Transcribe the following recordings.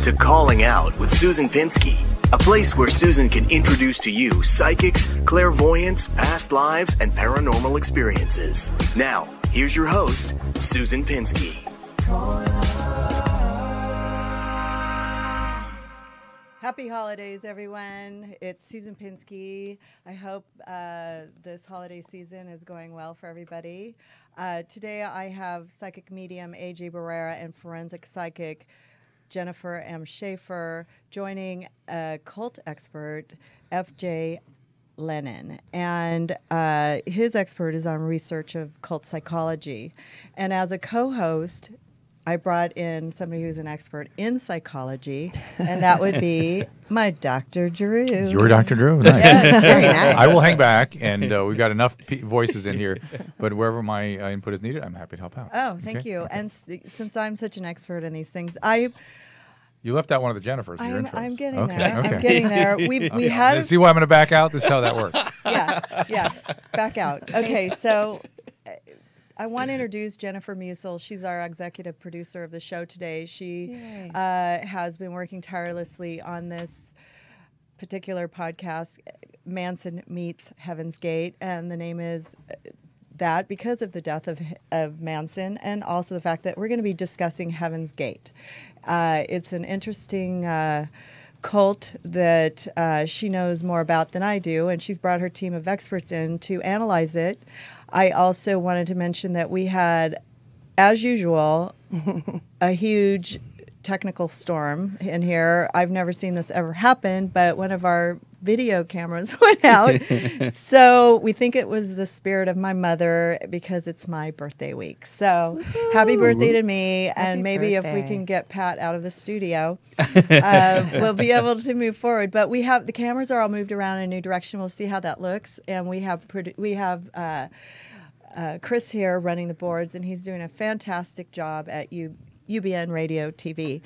to Calling Out with Susan Pinsky, a place where Susan can introduce to you psychics, clairvoyants, past lives, and paranormal experiences. Now, here's your host, Susan Pinsky. Happy holidays, everyone. It's Susan Pinsky. I hope this holiday season is going well for everybody. Today I have psychic medium AJ Barrera and forensic psychic Jennifer M. Shaffer joining cult expert FJ Lennon. And his expert is on research of cult psychology. And as a co-host, I brought in somebody who's an expert in psychology, and that would be my Dr. Drew. Your Dr. Drew? Nice. Yes, very nice. I will hang back, and we've got enough voices in here, but wherever my input is needed, I'm happy to help out. Oh, thank you. Okay. And since I'm such an expert in these things, You left out one of the Jennifers in your intros. I'm getting Okay, there. okay. I'm getting there. We had See why I'm going to back out? This is how that works. yeah, back out. Okay, so I want to introduce Jennifer Musil. She's our executive producer of the show today. She has been working tirelessly on this particular podcast, Manson Meets Heaven's Gate, and the name is that because of the death of Manson, and also the fact that we're going to be discussing Heaven's Gate. It's an interesting cult that she knows more about than I do, and she's brought her team of experts in to analyze it. I also wanted to mention that we had, as usual, a huge technical storm in here. I've never seen this ever happen, but one of our video cameras went out. So we think it was the spirit of my mother because it's my birthday week. So happy birthday to me. And maybe if we can get Pat out of the studio, we'll be able to move forward. But the cameras are all moved around in a new direction. We'll see how that looks. And we have Chris here running the boards, and he's doing a fantastic job at UBN Radio TV.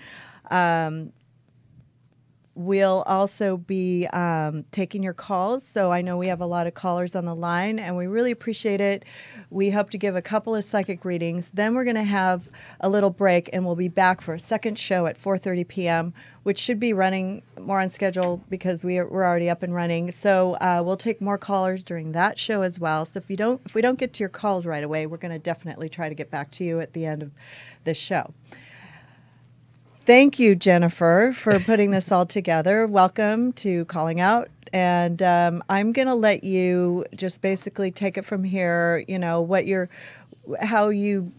We'll also be taking your calls. So I know we have a lot of callers on the line, and we really appreciate it. We hope to give a couple of psychic readings. Then we're going to have a little break, and we'll be back for a second show at 4:30 p.m., which should be running more on schedule because we're already up and running. So we'll take more callers during that show as well. So if we don't get to your calls right away, we're going to definitely try to get back to you at the end of the show. Thank you, Jennifer, for putting this all together. Welcome to Calling Out. And I'm going to let you just basically take it from here, how you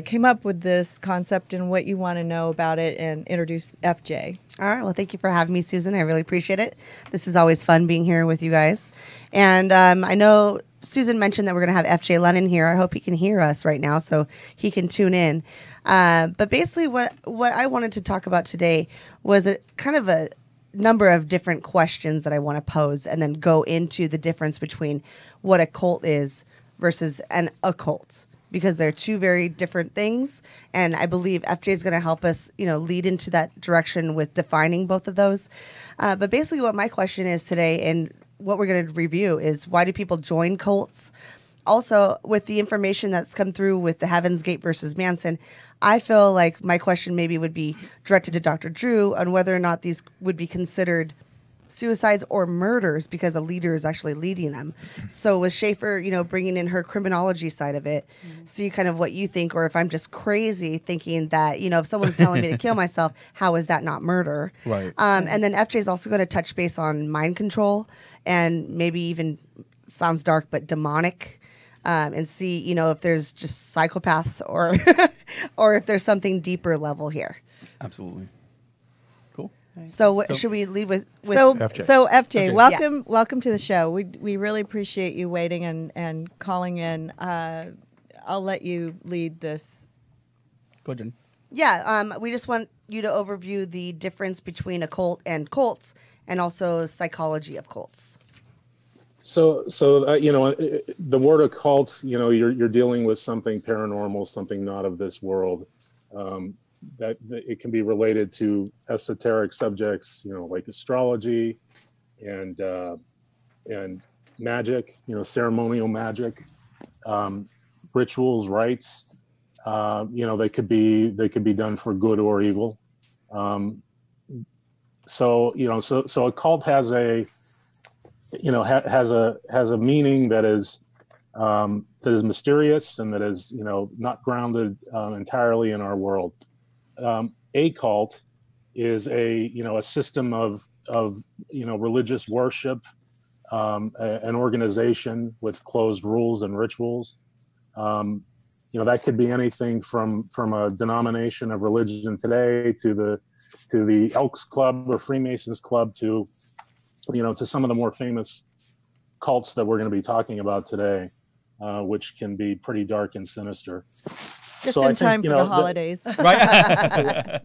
came up with this concept and what you want to know about it, and introduce FJ. All right. Well, thank you for having me, Susan. I really appreciate it. This is always fun being here with you guys. And I know Susan mentioned that we're going to have FJ Lennon here. I hope he can hear us right now so he can tune in. But basically what I wanted to talk about today was a kind of a number of different questions that I want to pose, and then go into the difference between what a cult is versus an occult, because they're two very different things. And I believe FJ is going to help us, lead into that direction with defining both of those. But basically what my question is today, and what we're going to review, is why do people join cults? Also, with the information that's come through with the Heaven's Gate versus Manson, I feel like my question maybe would be directed to Dr. Drew on whether or not these would be considered suicides or murders because a leader is actually leading them. So with Shaffer, bringing in her criminology side of it, see kind of what you think, or if I'm just crazy thinking that, if someone's telling me to kill myself, how is that not murder? Right. And then FJ is also going to touch base on mind control, and maybe even, sounds dark, but demonic. And see, if there's just psychopaths or or if there's something deeper level here. Absolutely. Cool. So should we lead with FJ. So FJ, FJ. welcome to the show. We really appreciate you waiting and calling in. I'll let you lead this. Go ahead, Jen. Yeah, we just want you to overview the difference between a cult and cults, and also psychology of cults. So the word occult, you're dealing with something paranormal, something not of this world. That it can be related to esoteric subjects, like astrology and magic, ceremonial magic, rituals, rites. They could be done for good or evil. so so a cult has a has a meaning that is mysterious and that is not grounded entirely in our world. A cult is a system of religious worship, an organization with closed rules and rituals. That could be anything from a denomination of religion today to the Elks Club or Freemasons Club to some of the more famous cults that we're going to be talking about today, which can be pretty dark and sinister. Just in time for the holidays. Right.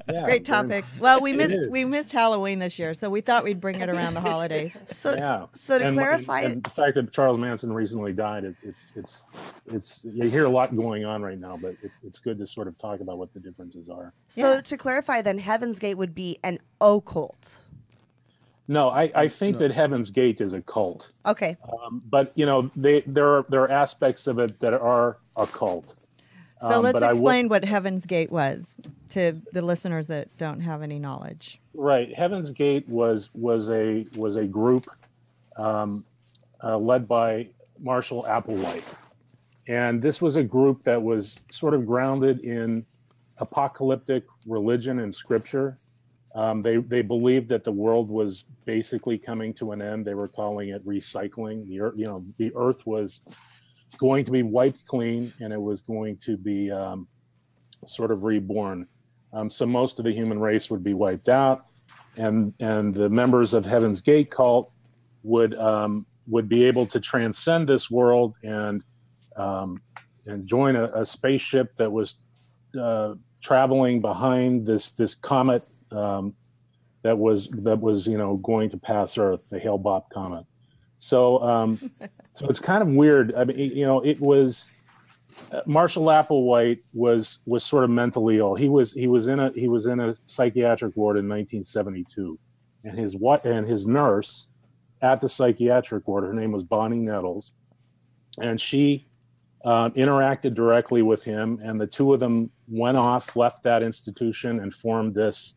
Yeah, Great topic. Well, we missed Halloween this year, so we thought we'd bring it around the holidays. So to and, clarify, and the fact that Charles Manson recently died, it's you hear a lot going on right now, but it's good to sort of talk about what the differences are. So to clarify, then Heaven's Gate would be an occult. No, I think that Heaven's Gate is a cult. Okay. But there are aspects of it that are occult. So let's explain what Heaven's Gate was to the listeners that don't have any knowledge. Right, Heaven's Gate was a group led by Marshall Applewhite, and this was a group that was sort of grounded in apocalyptic religion and scripture. They believed that the world was basically coming to an end. They were calling it recycling. The earth was going to be wiped clean, and it was going to be sort of reborn. So most of the human race would be wiped out, and the members of Heaven's Gate cult would be able to transcend this world and join a spaceship that was traveling behind this comet that was going to pass Earth, the Hale-Bopp comet. So it's kind of weird. I mean, it was Marshall Applewhite was sort of mentally ill. He was in a psychiatric ward in 1972, and his nurse at the psychiatric ward, her name was Bonnie Nettles, and she interacted directly with him, and the two of them went off, left that institution, and formed this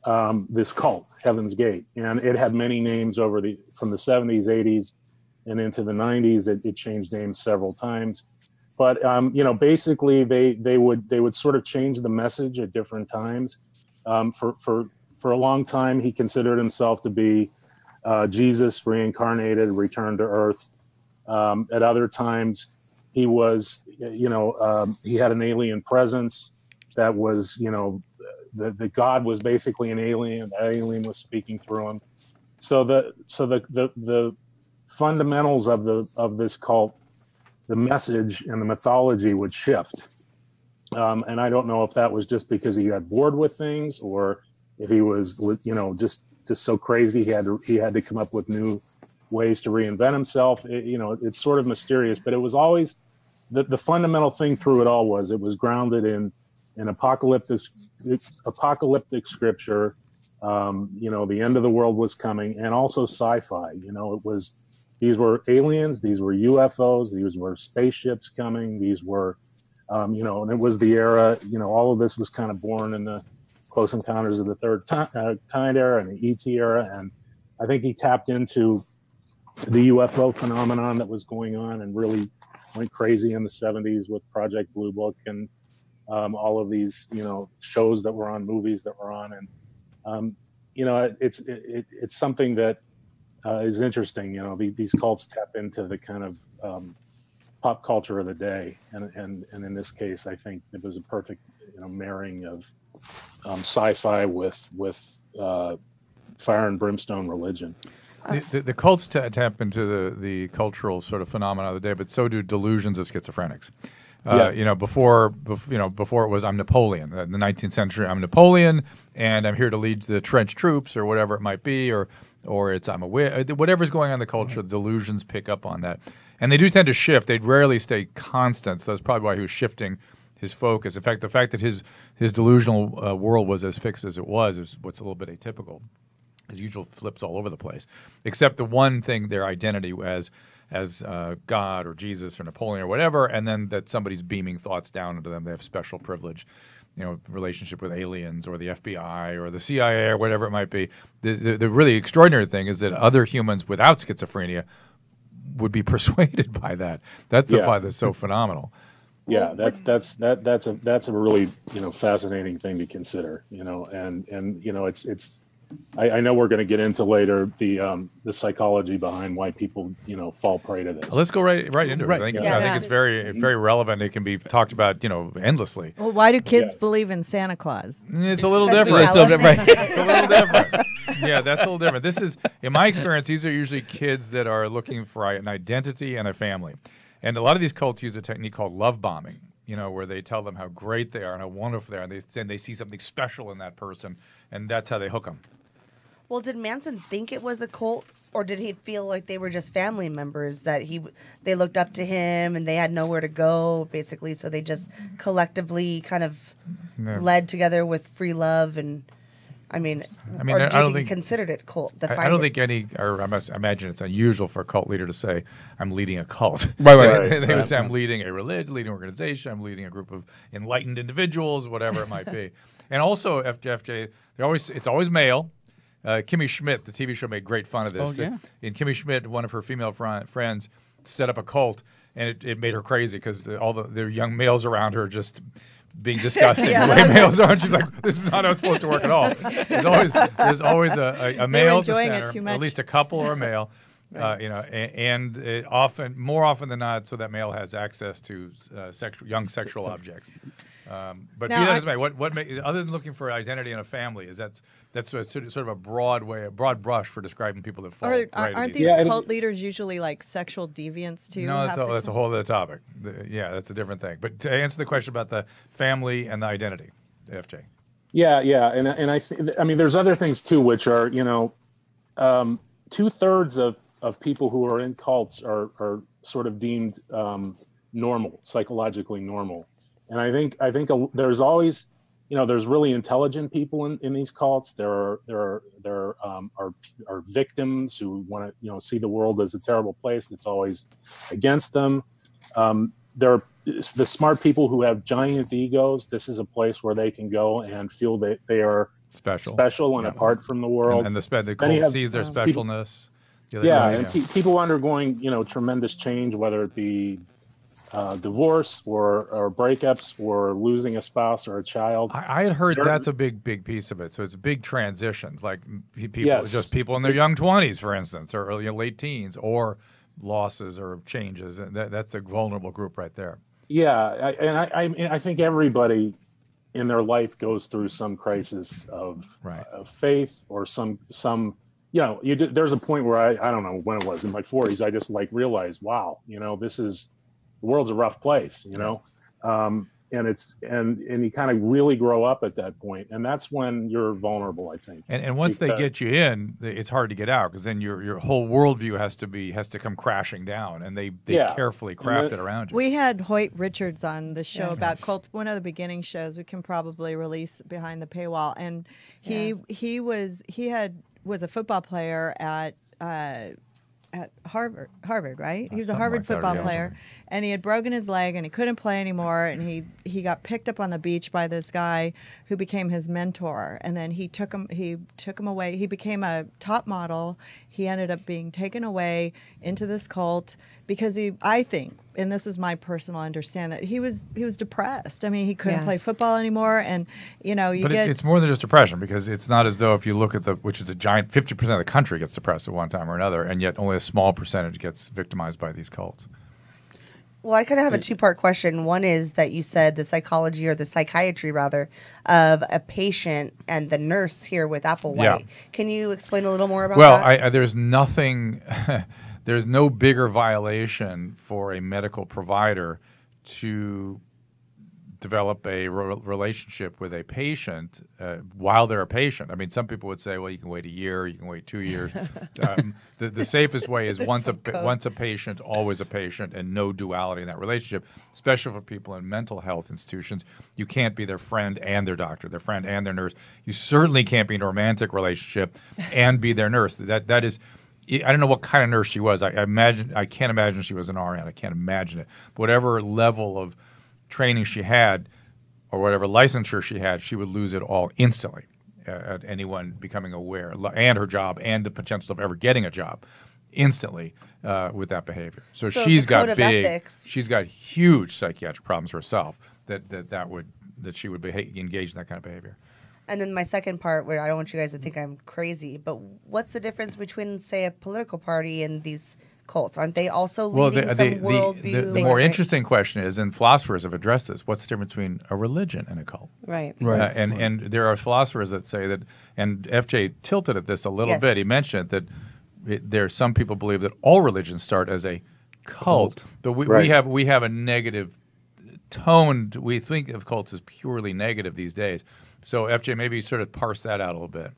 cult, Heaven's Gate. And it had many names from the 70s, 80s, and into the 90s. It changed names several times. But basically they would sort of change the message at different times. For a long time, he considered himself to be Jesus reincarnated, returned to Earth. At other times, he was, he had an alien presence that was, the God was basically an alien. The alien was speaking through him. So the fundamentals of this cult, the message and the mythology would shift. And I don't know if that was just because he got bored with things, or if he was, just so crazy he had to come up with new ways to reinvent himself. It's sort of mysterious, but it was always the fundamental thing through it all was it was grounded in apocalyptic scripture. The end of the world was coming, and also sci-fi. These were aliens, these were UFOs, these were spaceships coming, these were, and it was the era, all of this was kind of born in the Close Encounters of the Third Kind era and the ET era. And I think he tapped into the UFO phenomenon that was going on and really went crazy in the 70s with Project Blue Book and all of these, shows that were on, movies that were on. And, it's something that is interesting. These cults tap into the kind of pop culture of the day. And in this case, I think it was a perfect, marrying of sci-fi with fire and brimstone religion. The cults tap into the cultural sort of phenomena of the day, but so do delusions of schizophrenics. Before it was I'm Napoleon. In the 19th century, I'm Napoleon, and I'm here to lead the trench troops, or whatever it might be, or it's I'm aware. Whatever's going on in the culture, delusions pick up on that, and they do tend to shift. They'd rarely stay constant. So that's probably why he was shifting his focus. In fact, the fact that his delusional world was as fixed as it was is what's a little bit atypical. His usual flips all over the place, except the one thing, their identity as as God or Jesus or Napoleon or whatever, and then that somebody's beaming thoughts down into them. They have special privilege, relationship with aliens or the FBI or the CIA or whatever it might be. The really extraordinary thing is that other humans without schizophrenia would be persuaded by that. That's the fight that's so phenomenal. Yeah, that's a really fascinating thing to consider. And it's I know we're going to get into later the psychology behind why people fall prey to this. Let's go right into it. I think it's very relevant. It can be talked about endlessly. Well, why do kids believe in Santa Claus? It's a little different. It's a little different. Yeah, that's a little different. This is, in my experience, these are usually kids that are looking for an identity and a family. And a lot of these cults use a technique called love bombing, where they tell them how great they are and how wonderful they are, and they see something special in that person, and that's how they hook them. Well, did Manson think it was a cult, or did he feel like they were just family members, that they looked up to him and they had nowhere to go, basically, so they just collectively kind of led together with free love and... I mean, or do you think he considered it cult? I don't think I must imagine it's unusual for a cult leader to say, I'm leading a cult. Right. They would say, I'm leading a religion, leading an organization, I'm leading a group of enlightened individuals, whatever it might be. And also, FJ, it's always male. Kimmy Schmidt, the TV show, made great fun of this. Oh, yeah. And Kimmy Schmidt, one of her female friends, set up a cult, and it made her crazy because all the young males around her just... being disgusting the way males are. And she's like, this is not how it's supposed to work at all. There's always a male at the center, at least a couple or a male, and more often than not, so that male has access to young sexual objects. But now, be that as it may, what other than looking for identity in a family, is that's sort of a broad brush for describing people that fall. Aren't these cult leaders usually like sexual deviants too? No, that's a whole other topic. That's a different thing. But to answer the question about the family and the identity, FJ. Yeah, and I mean, there's other things too, which are 2/3 of people who are in cults are sort of deemed normal, psychologically normal. And I think there's always, there's really intelligent people in these cults. There are victims who want to, see the world as a terrible place that's always against them. There are the smart people who have giant egos. This is a place where they can go and feel that they are special and apart from the world. And the cult sees their specialness. People undergoing, tremendous change, whether it be divorce or breakups or losing a spouse or a child. I had heard that's a big piece of it. So it's big transitions, like people in their young 20s, for instance, or early late teens, or losses or changes. That's a vulnerable group right there. Yeah, I think everybody in their life goes through some crisis of faith or some. There's a point where I don't know when it was, in my 40s, I just realized, wow, the world's a rough place, and you kind of really grow up at that point, and that's when you're vulnerable, I think. And once they get you in, it's hard to get out, because then your whole worldview has to come crashing down, and they carefully craft it around you. We had Hoyt Richards on the show about cults, one of the beginning shows. We can probably release behind the paywall, and he was a football player at Harvard, right? He was a Harvard football player, and he had broken his leg and he couldn't play anymore, and he got picked up on the beach by this guy who became his mentor, and then he took him away. He became a top model. He ended up being taken away into this cult because I think, and this is my personal understanding, that he was depressed. I mean, he couldn't play football anymore, and it's more than just depression, because it's not as though, if you look at which is a giant 50% of the country gets depressed at one time or another, and yet only a small percentage gets victimized by these cults. Well, I kind of have a two-part question. One is that you said the psychology, or the psychiatry rather, of a patient and the nurse here with Applewhite. Yeah. Can you explain a little more about that? Well, there's nothing, there's no bigger violation for a medical provider to develop a relationship with a patient while they're a patient. I mean, some people would say, well, you can wait a year, you can wait 2 years. The safest way is once a patient, always a patient, and no duality in that relationship, especially for people in mental health institutions. You can't be their friend and their doctor, their friend and their nurse. You certainly can't be in a romantic relationship and be their nurse. That is, I don't know what kind of nurse she was. I can't imagine she was an RN. I can't imagine it. But whatever level of training she had, or whatever licensure she had, she would lose it all instantly at anyone becoming aware, and her job, and the potential of ever getting a job instantly with that behavior. So she's got she's got huge psychiatric problems herself that she would engage in that kind of behavior. And then my second part, where I don't want you guys to think I'm crazy, but what's the difference between, say, a political party and these cults? Aren't they also leading some worldview? The more interesting question is, and philosophers have addressed this, what's the difference between a religion and a cult? Right. And there are philosophers that say that, and FJ tilted at this a little bit. He mentioned that there some people believe that all religions start as a cult, but we have a negative tone. We think of cults as purely negative these days. So FJ, maybe sort of parse that out a little bit.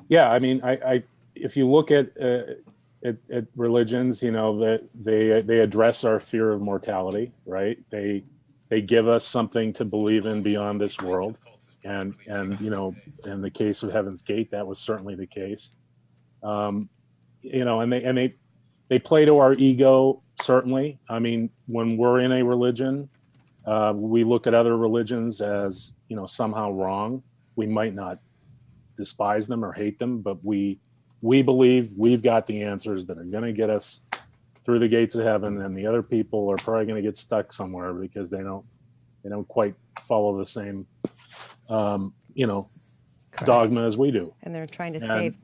Yeah, I mean, I if you look at religions, you know, that they address our fear of mortality, right? They give us something to believe in beyond this world, and you know, in the case of Heaven's Gate, that was certainly the case. You know, and they play to our ego, certainly. I mean, when we're in a religion, we look at other religions as, you know, somehow wrong. We might not despise them or hate them, but we believe we've got the answers that are going to get us through the gates of heaven, and the other people are probably going to get stuck somewhere because they don't quite follow the same you know, dogma as we do. And they're trying to save.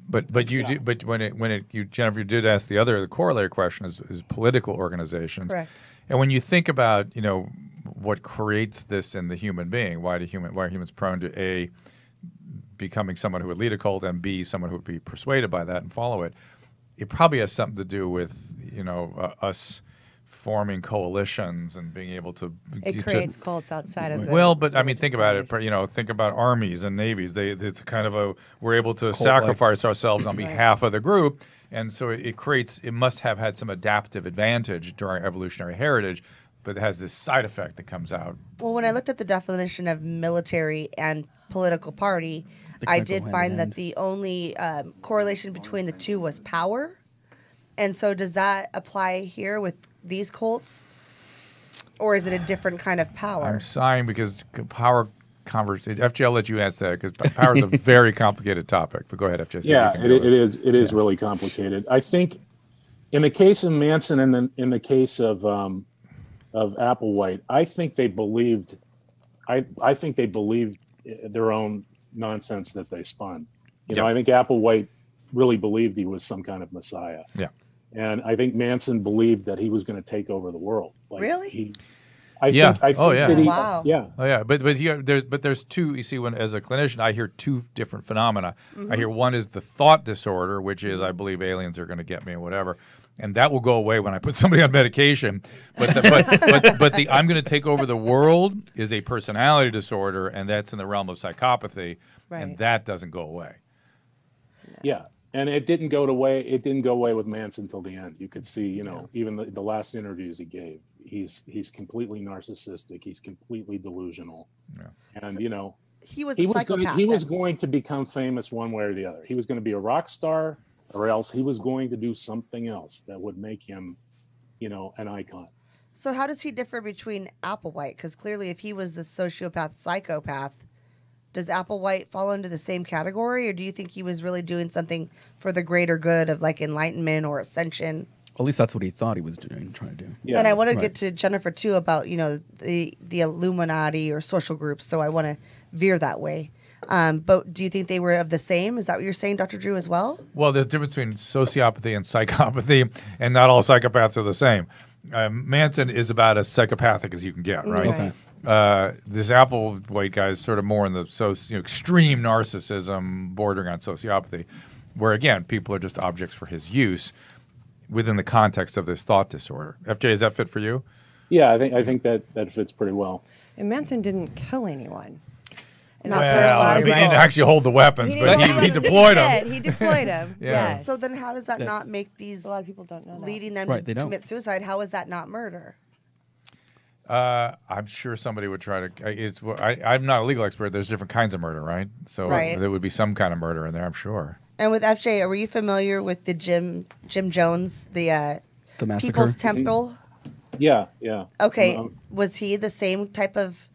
But you do. But Jennifer, you did ask the corollary question is political organizations. Correct. And when you think about, you know, what creates this in the human being, why are humans prone to A, becoming someone who would lead a cult, and B, someone who would be persuaded by that and follow it? It probably has something to do with, you know, us forming coalitions and being able to. It creates cults outside of. Well, but I mean, think about it. You know, think about armies and navies. It's kind of we're able to sacrifice ourselves on behalf of the group, and so it must have had some adaptive advantage during evolutionary heritage, but it has this side effect that comes out. Well, when I looked up the definition of military and political party, I did find that the only correlation between the two was power. And so does that apply here with these cults? Or is it a different kind of power? I'm sighing because power conversation. FJ, I'll let you answer that because power is a very complicated topic. But go ahead, FJ. Yeah, it is really complicated. I think in the case of Manson and in the case of Applewhite, I think they believed their own nonsense that they spun. You know, I think Applewhite really believed he was some kind of messiah. Yeah. And I think Manson believed that he was going to take over the world. Like really? I think wow. Yeah. Oh yeah. But there's two. You see, when as a clinician, I hear two different phenomena. I hear one is the thought disorder, which is I believe aliens are going to get me or whatever, and that will go away when I put somebody on medication. But the I'm going to take over the world is a personality disorder, and that's in the realm of psychopathy, and that doesn't go away. Yeah. And it didn't go away. It didn't go away with Manson until the end. You could see, you know, even the last interviews he gave, he's completely narcissistic. He's completely delusional. Yeah. And you know, he was going to become famous one way or the other. He was going to be a rock star, or else he was going to do something else that would make him, you know, an icon. So how does he differ between Applewhite? Because clearly, if he was the sociopath, psychopath, does Applewhite fall into the same category, or do you think he was really doing something for the greater good of like enlightenment or ascension? At least that's what he thought he was trying to do. Yeah. And I want to get to Jennifer too about, you know, the Illuminati or social groups. So I want to veer that way. But do you think they were of the same? Is that what you're saying, Dr. Drew, as well? Well, there's a difference between sociopathy and psychopathy, and not all psychopaths are the same. Manson is about as psychopathic as you can get, right? Okay. This Applewhite guy is sort of more in the extreme narcissism, bordering on sociopathy, where again people are just objects for his use within the context of this thought disorder. FJ, is that fit for you? Yeah, I think that fits pretty well. And Manson didn't kill anyone. He didn't actually hold the weapons, but he deployed them. He deployed them. Yes. So then, how does that not make these? A lot of people don't know that. Leading them to commit suicide. How is that not murder? I'm sure somebody would try to. I'm not a legal expert. There's different kinds of murder, right? So there would be some kind of murder in there, I'm sure. And with FJ, were you familiar with the Jim Jones, the massacre? People's Temple? Yeah. Okay, was he the same type of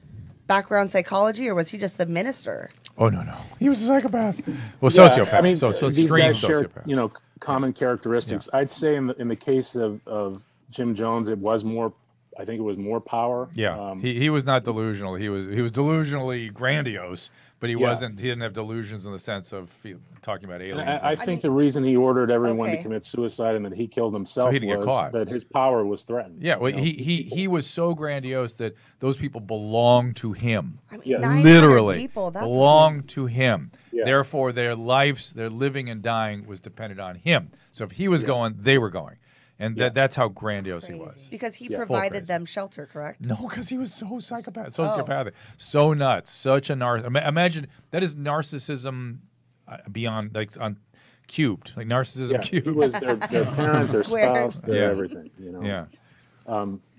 background psychology, or was he just a minister? Oh no, he was a psychopath. Well, sociopath. I mean, so these extreme guys share, sociopath. common characteristics. Yeah. I'd say in the case of Jim Jones, it was more. I think it was more power. Yeah, he was not delusional. He was delusionally grandiose, but he wasn't. He didn't have delusions in the sense of talking about aliens. I think the reason he ordered everyone Okay. to commit suicide and that he killed himself he didn't get was caught. that his power was threatened. Yeah, well, he was so grandiose that those people belonged to him. I mean, Yes. 900 Literally people, that's belonged to him. Yeah. Therefore, their lives, their living and dying, was dependent on him. So if he was going, they were going, and that's how grandiose he was. because he Yeah. provided crazy. them shelter, correct? No, because he was so sociopathic, Oh. so nuts, such a Imagine that is narcissism beyond on cubed, like narcissism Yeah, cubed. he was their parent, their Squared. spouse, their everything. yeah.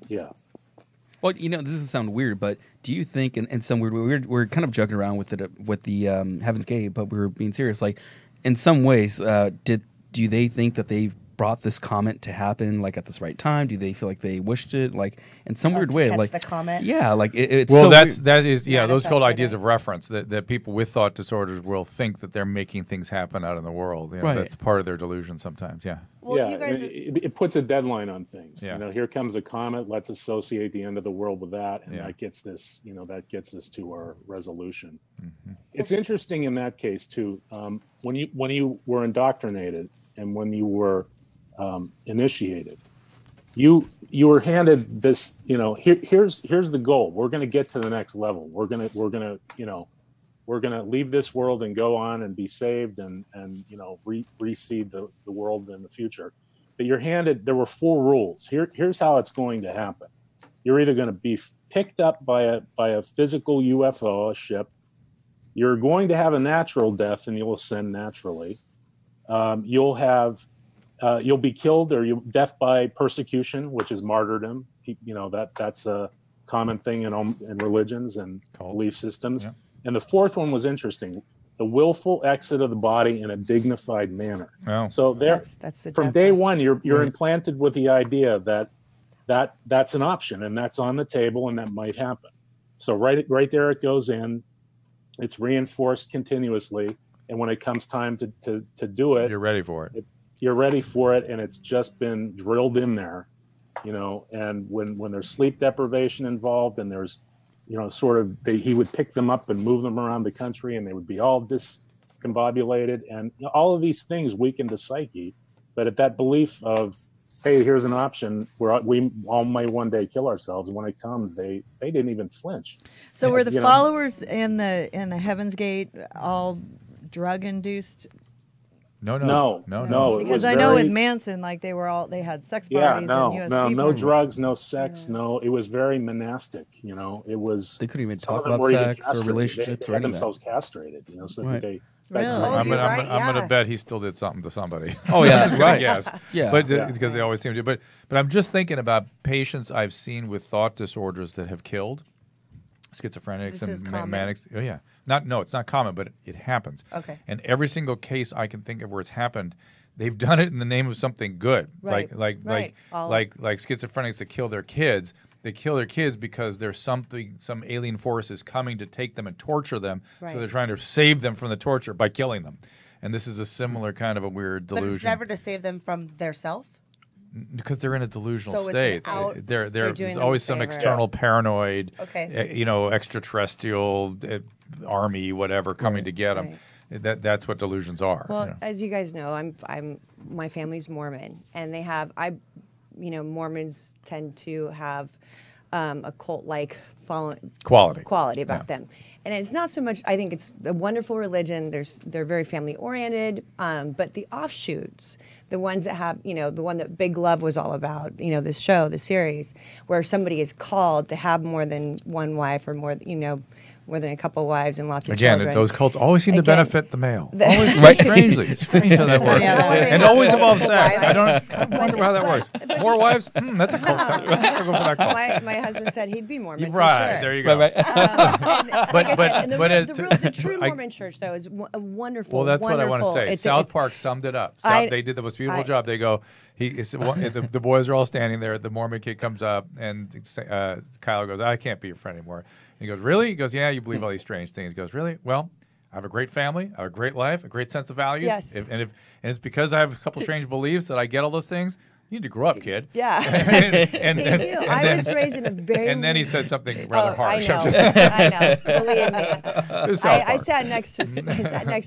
Yeah. Well, this doesn't sound weird, but do you think, in some weird way, we're kind of joking around with it with the Heaven's Gate, but we're being serious. Like, in some ways, do they think that they brought this comet to happen like at this right time? Do they feel like they wished it, like in some weird to way, catch like the comet? Yeah, like it's Well, so that weird. is those called Manifested ideas it. of reference that people with thought disorders will think that they're making things happen out in the world. Right. That's part of their delusion sometimes. Yeah. Well, you guys, it puts a deadline on things. Yeah. Here comes a comet. Let's associate the end of the world with that, and Yeah. that gets us to our resolution. Mm-hmm. It's interesting in that case too. When you were indoctrinated and when you were initiated, you were handed this. Here's the goal. We're going to get to the next level. We're gonna leave this world and go on and be saved and reseed the world in the future. But you're handed, there were 4 rules. Here's how it's going to happen. You're either going to be picked up by a physical UFO, a ship. You're going to have a natural death and you'll ascend naturally. You'll be killed or death by persecution, which is martyrdom. That's a common thing in religions and belief systems. Yeah. And the 4th one was interesting: the willful exit of the body in a dignified manner. Well, So That's the from death day list. one, you're implanted with the idea that's an option and that's on the table and that might happen. So right there it goes in. It's reinforced continuously, and when it comes time to do it, you're ready for it. you're ready for it, and it's just been drilled in there. And when there's sleep deprivation involved, and there's he would pick them up and move them around the country, and they would be all discombobulated, and all of these things weaken the psyche. But at that belief of, hey, here's an option where we all may one day kill ourselves, when it comes, they didn't even flinch. So were the followers in the Heaven's Gate all drug induced? No. Because I know with Manson, like they had sex parties and USD no parties. drugs, no sex, no. It was very monastic. It was. They couldn't even some of talk them about were even sex or castrated. relationships they or had any of that. themselves castrated. So Right. that they. Really? I'm you're right, gonna yeah. bet he still did something to somebody. Oh yeah, I'm just gonna right. guess. Yeah. but Yeah. because they always seem to. But I'm just thinking about patients I've seen with thought disorders that have killed schizophrenics This is and common. manics. Oh yeah, it's not common, but it happens. Okay. And every single case I can think of where it's happened, they've done it in the name of something good. Right. Like schizophrenics that kill their kids. They kill their kids because there's some alien force is coming to take them and torture them. Right. So they're trying to save them from the torture by killing them. And this is a similar kind of a weird but delusion. it's never to save them from their self. Because they're in a delusional So it's an state. out- they're doing There's them always a some favor. external paranoid, Okay. extraterrestrial army, whatever, coming to get them. That's what delusions are. Well, as you guys know, my family's Mormon, and they have Mormons tend to have a cult-like quality about them. And it's not so much, I think it's a wonderful religion. They're very family-oriented, but the offshoots, the ones that have, the one that Big Love was all about, this show, the series, where somebody is called to have more than one wife or more, more than a couple wives and lots of Again, children. those cults always seem to Again, benefit the male. Always strangely. Strange how that works. And always involves sex. I wonder how that works. More wives? That's a cult. I'll go for that cult. My husband said he'd be Mormon. Right, for sure. there you go. The true Mormon church, though, is wonderful. Well, that's what I want to say. South Park summed it up. They did the most beautiful job. They go, the boys are all standing there. The Mormon kid comes up, and Kyle goes, I can't be your friend anymore. And he goes, really? He goes, yeah, you believe all these strange things. He goes, really? Well, I have a great family, I have a great life, a great sense of values. Yes. And it's because I have a couple strange beliefs that I get all those things. You need to grow up, kid. Yeah. I was raised in a very... And then he said something rather harsh. I know. Believe me. I sat next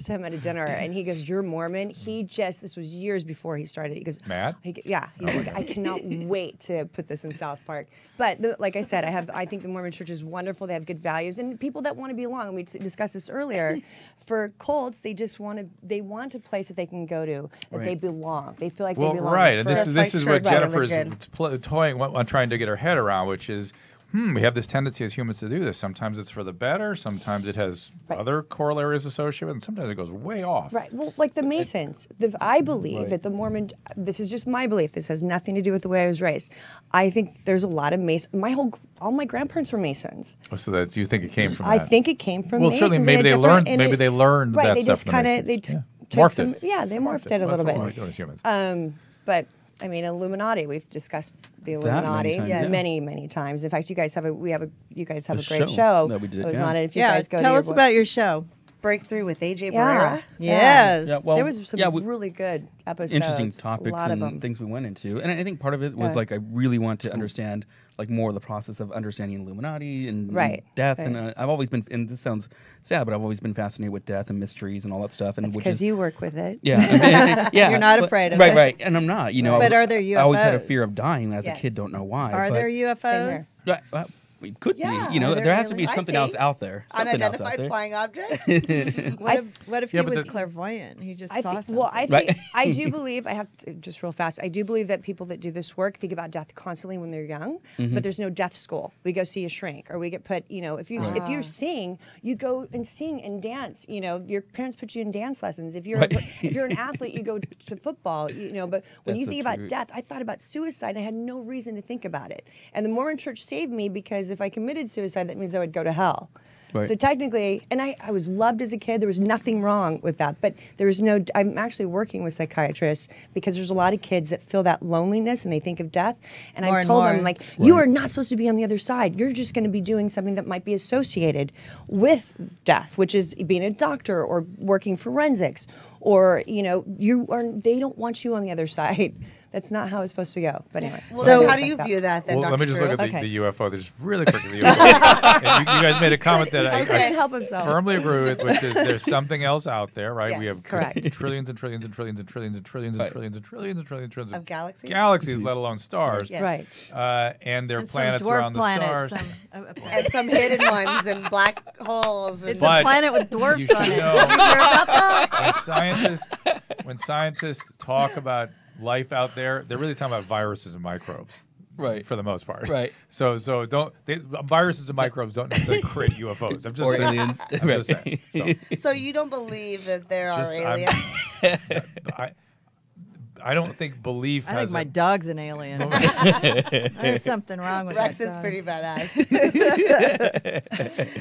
to him at a dinner, and he goes, you're Mormon? This was years before he started. He goes, Matt? He's like, I cannot wait to put this in South Park. But like I said, I think the Mormon church is wonderful. They have good values. And people that want to be along, and we discussed this earlier, for cults, they want a place that they can go to, that they belong. They feel like they belong. Right. And this is what Jennifer's toying on, trying to get her head around, which is, we have this tendency as humans to do this. Sometimes it's for the better. Sometimes it has other corollaries associated with it. And sometimes it goes way off. Right. Well, like the Masons. I believe that the Mormon, this is just my belief. This has nothing to do with the way I was raised. I think there's a lot of Masons. All my grandparents were Masons. Oh, so you think it came from that? I think it came from Masons. Well, certainly maybe they learned that they stuff just from kind the of, Masons. morphed it. Yeah, they morphed it a little bit. That's what we're doing as humans. But I mean, Illuminati. We've discussed the Illuminati many times. In fact, you guys have a great show. that we did. That was on it. If you guys go tell us about your show. Breakthrough with AJ Barrera. Yeah. Yes. Yeah, well, there was some really good episodes. Interesting topics and things we went into, and I think part of it was like I really want to understand like more of the process of understanding Illuminati and death. And I've always been, and this sounds sad, but I've always been fascinated with death and mysteries and all that stuff. And it's because you work with it. Yeah, You're not afraid of it, right? And I'm not. You know, but are there UFOs? I always had a fear of dying as a kid. Don't know why. Are there UFOs? It could be. You know, there has to be something else out there. Unidentified flying object. What if he was clairvoyant? He just saw something. Well, I do believe, I have to, just real fast, I do believe that people that do this work think about death constantly when they're young, but there's no death school. We go see a shrink, or we get put, if you sing, you go and sing and dance. Your parents put you in dance lessons. If you're an athlete, you go to football. But when you think about death, I thought about suicide. I had no reason to think about it, and the Mormon Church saved me because if I committed suicide, that means I would go to hell. Right. So technically, and I was loved as a kid. There was nothing wrong with that. But there was I'm actually working with psychiatrists because there's a lot of kids that feel that loneliness and they think of death. And I told them, like, you are not supposed to be on the other side. You're just going to be doing something that might be associated with death, which is being a doctor or working forensics. Or, they don't want you on the other side. That's not how it's supposed to go. But anyway. Well, so how do you view that then, Well, Dr. let me just look at Drew? the UFO. Just really quickly, the UFO. You guys made a comment that I help himself. Firmly agree with, which is there's something else out there, right? Yes. We have trillions and trillions and trillions and trillions and trillions and trillions and trillions and trillions of galaxies, let alone stars. Yes. Right. And there are And planets some dwarf around planets, the stars. And some hidden ones and black holes. And It's a planet with dwarfs you on should it. know. Did you hear about that? When scientists talk about life out there, they're really talking about viruses and microbes. Right. For the most part. Right. So viruses and microbes don't necessarily create UFOs. I'm just saying. Aliens. I'm just saying. So you don't believe that there are aliens? I don't think belief I think has my dog's an alien. There's something wrong with Rex that is dog. pretty badass.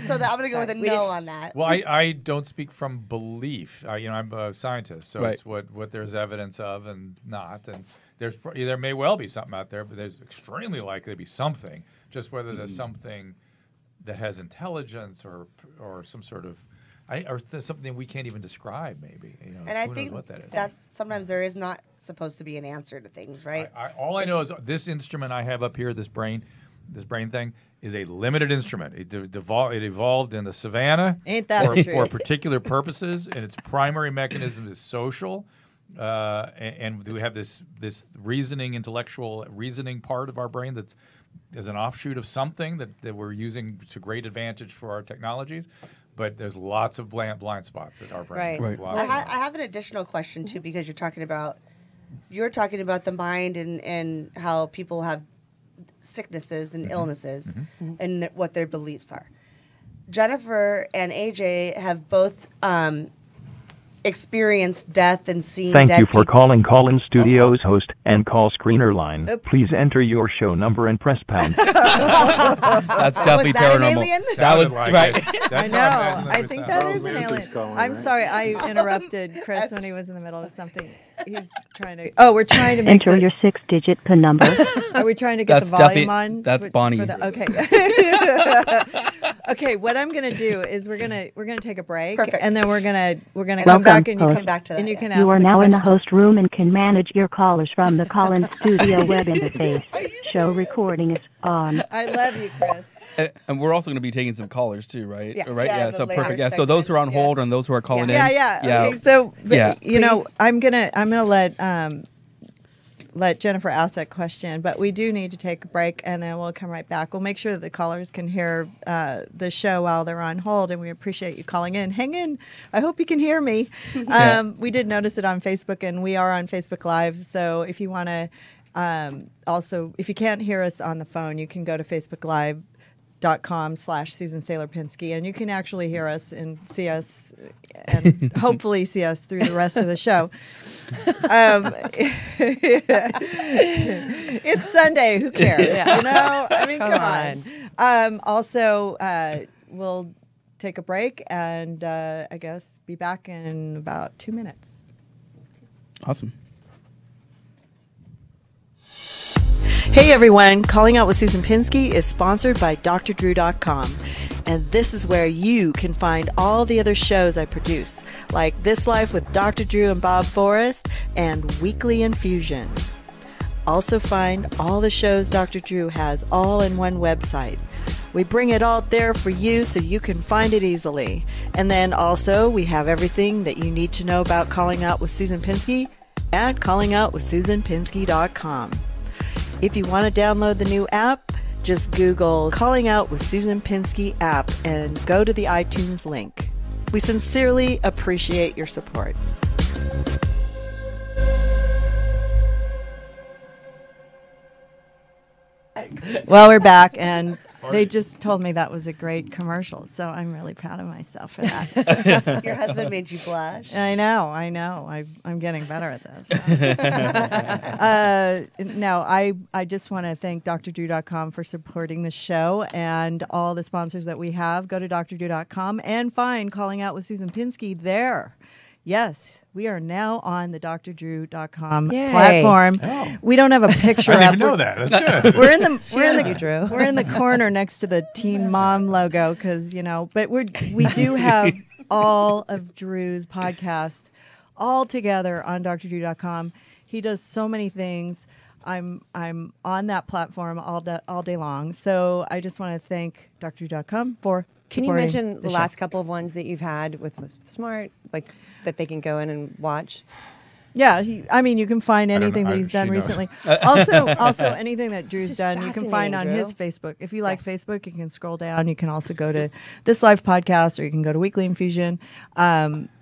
So I'm going to go with a no on that. Well, I don't speak from belief. I'm a scientist, so it's what there's evidence of and not. And there may well be something out there, but there's extremely likely to be something. Just whether there's something that has intelligence or some sort of or something we can't even describe, maybe. And I think what that is. that's sometimes there is not supposed to be an answer to things, right? All I know is this instrument I have up here, this brain thing, is a limited instrument. It evolved in the savannah. Ain't that for particular purposes, and its primary mechanism is social. And we have this intellectual reasoning part of our brain that's as an offshoot of something that we're using to great advantage for our technologies. But there's lots of blind spots at our brain. Right. I have an additional question too, because you're talking about the mind and how people have sicknesses and illnesses and what their beliefs are. Jennifer and AJ have both experienced death and seen Thank dead you for people. calling Call-In Studios host and call screener line. Oops. Please enter your show number and press pound. That's definitely Was that an paranormal. alien? That was Sounded like right. it. I That's how know. imagine I would think sound. that Well, is an Manson's alien. calling, I'm right? sorry, I interrupted Chris when he was in the middle of something. He's trying to. Oh, we're trying to make. Enter your 6-digit PIN number. Are we trying to get That's the volume definitely- on? that's for Bonnie. Okay. Okay. What I'm gonna do is we're gonna take a break, Perfect. and then we're gonna come Welcome, back and you host. can Back to that, and you yeah. can ask You are the now in the question. host room and can manage your callers from the Call-In Studio web interface. Show recording is on. I love you, Chris. And we're also going to be taking some callers too, right? Yes. Right. Yeah, Yeah. the So later perfect. Yeah. So those who are on segment, hold yeah. and those who are calling in. Yeah. Okay, so, but, Yeah. you know, Please. I'm gonna let Jennifer ask that question, but we do need to take a break, and then we'll come right back. We'll make sure that the callers can hear the show while they're on hold, and we appreciate you calling in. Hang in. I hope you can hear me. We did notice it on Facebook, and we are on Facebook Live. So if you want to, also, if you can't hear us on the phone, you can go to Facebook Live. .com/Susan Saylor Pinsky, and you can actually hear us and see us, and hopefully see us through the rest of the show. It's Sunday. Who cares? You know, I mean, come on. Also, we'll take a break and I guess be back in about 2 minutes. Awesome. Hey everyone, Calling Out with Susan Pinsky is sponsored by drdrew.com, and this is where you can find all the other shows I produce, like This Life with Dr. Drew and Bob Forrest and Weekly Infusion. Also find all the shows Dr. Drew has all in one website. We bring it all there for you so you can find it easily. And then also we have everything that you need to know about Calling Out with Susan Pinsky at callingoutwithsusanpinsky.com. If you want to download the new app, just Google Calling Out with Susan Pinsky app and go to the iTunes link. We sincerely appreciate your support. Well, we're back, and they just told me that was a great commercial, so I'm really proud of myself for that. Your husband made you blush. I know. I'm getting better at this. No, I just want to thank drdrew.com for supporting the show and all the sponsors that we have. Go to drdrew.com and find Calling Out with Susan Pinsky there. Yes, we are now on the drdrew.com Yay. platform. Oh. We don't have a picture I up. didn't even know that. That's good. We're in the knows you, Drew. we're in the corner next to the Teen Mom logo because but we do have all of Drew's podcasts all together on drdrew.com. He does so many things. I'm on that platform all day long. So I just want to thank drdrew.com for Can you supporting mention the show. last couple of ones that you've had with Elizabeth Smart, like that they can go in and watch? Yeah, you can find anything that he's done she knows. recently. also, anything that Drew's is done, you can find on fascinating, his Drew. Facebook. If you like Yes. Facebook, you can scroll down. You can also go to This Life Podcast, or you can go to Weekly Infusion.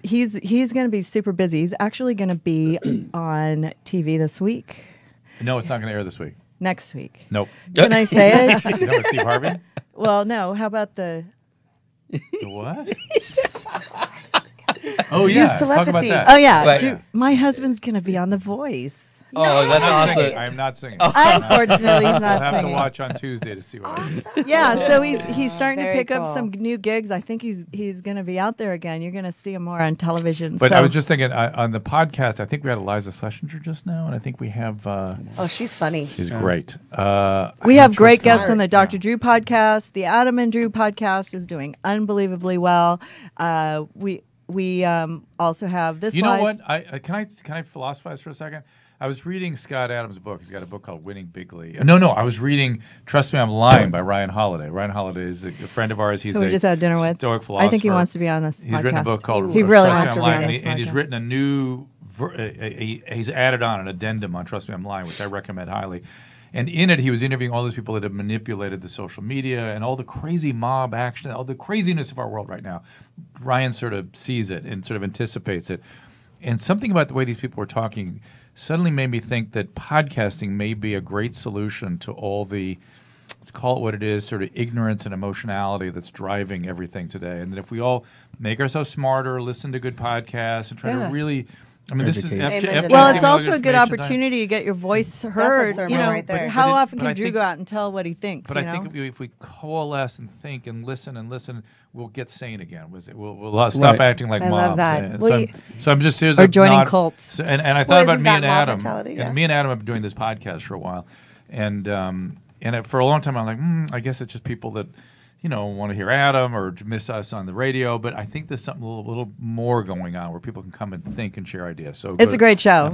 He's going to be super busy. He's actually going to be on TV this week, No, it's not going to air this week. next week. Nope. Can I say it? You know with Steve Harvey? Well, no. How about the? The what? Oh yeah, talk about telepathy. that. Oh yeah, Right. Drew, my husband's going to be on The Voice. Oh, that's I'm not awesome. singing. I am not singing. Unfortunately, he's I'll not have to singing. watch on Tuesday to see what. I Yeah, so he's starting to Very pick up cool. some new gigs. I think he's going to be out there again. You're going to see him more on television. But so. I was just thinking on the podcast. I think we had Eliza Schlesinger just now, and I think we have. Oh, she's funny. She's great. We have great guests smart. on the Dr. Drew podcast. The Adam and Drew podcast is doing unbelievably well. We also have this. You know live- what? I can I philosophize for a second? I was reading Scott Adams' book. He's got a book called Winning Bigly. No, I was reading Trust Me, I'm Lying by Ryan Holiday. Ryan Holiday is a friend of ours. He's Who we a just had dinner with. Stoic philosopher. I think he wants to be on this He's podcast. written a book called He really Trust wants Me, to I'm be on Lying, this and he's podcast. written a new. He's added on an addendum on Trust Me, I'm Lying, which I recommend highly. And in it, he was interviewing all these people that have manipulated the social media and all the crazy mob action, all the craziness of our world right now. Ryan sort of sees it and sort of anticipates it. And something about the way these people were talking suddenly made me think that podcasting may be a great solution to all the let's call it what it is, sort of ignorance and emotionality that's driving everything today. And that if we all make ourselves smarter, listen to good podcasts, and try to really, I mean, this is well, it's also a good opportunity to get your voice heard. You know, right there. how often can Drew go out and tell what he thinks? But I think if we coalesce and think and listen, we'll get sane again. We'll stop acting like I mobs. love that. And so I'm just here's or joining cults. So, and I thought about me and Adam. Yeah. And me and Adam have been doing this podcast for a while, and for a long time I'm like, I guess it's just people that, you know, want to hear Adam or miss us on the radio, but I think there's something a little more going on where people can come and think and share ideas. So it's a great show.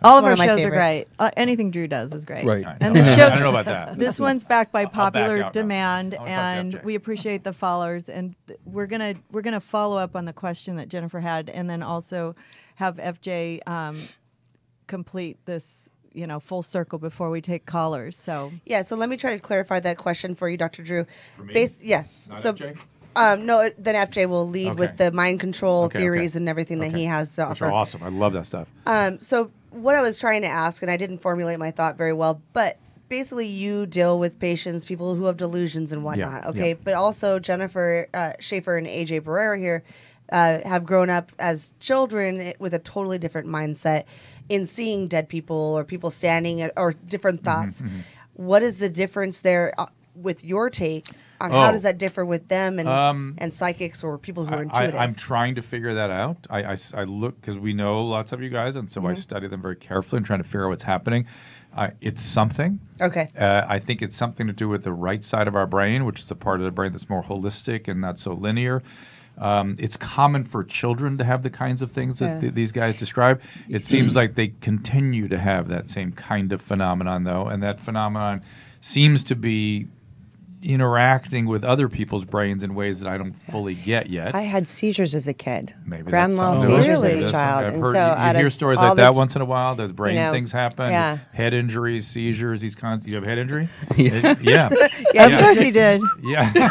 All of our shows are great. Anything Drew does is great. Right. And this show, I don't know about that. This one's backed by popular back out now. demand, I'll talk to and FJ. we appreciate the followers. And we're gonna follow up on the question that Jennifer had, and then also have FJ complete this, you know, full circle before we take callers. So So let me try to clarify that question for you, Dr. Drew. For me? Yes. Not So FJ? no, then FJ will lead with the mind control theories and everything that he has to Which offer. are awesome. I love that stuff. So what I was trying to ask, and I didn't formulate my thought very well, but basically you deal with patients, people who have delusions and whatnot, okay? Yeah. But also Jennifer Shaffer and AJ Barrera here have grown up as children with a totally different mindset in seeing dead people or people standing or different thoughts. What is the difference there with your take on how does that differ with them and psychics or people who are intuitive? I'm trying to figure that out. I look, because we know lots of you guys, and so I study them very carefully and trying to figure out what's happening. It's something. Okay. I think it's something to do with the right side of our brain, which is the part of the brain that's more holistic and not so linear. It's common for children to have the kinds of things that these guys describe. It seems like they continue to have that same kind of phenomenon, though, and that phenomenon seems to be interacting with other people's brains in ways that I don't fully get yet. I had seizures as a kid. Maybe grand mal that's seizures really? as a child. I've And heard, so you hear stories like that once in a while. There's brain things happen. Yeah. Head injuries, seizures, these kinds. You have head injury? Yeah. Yeah. of course he did. Yeah. but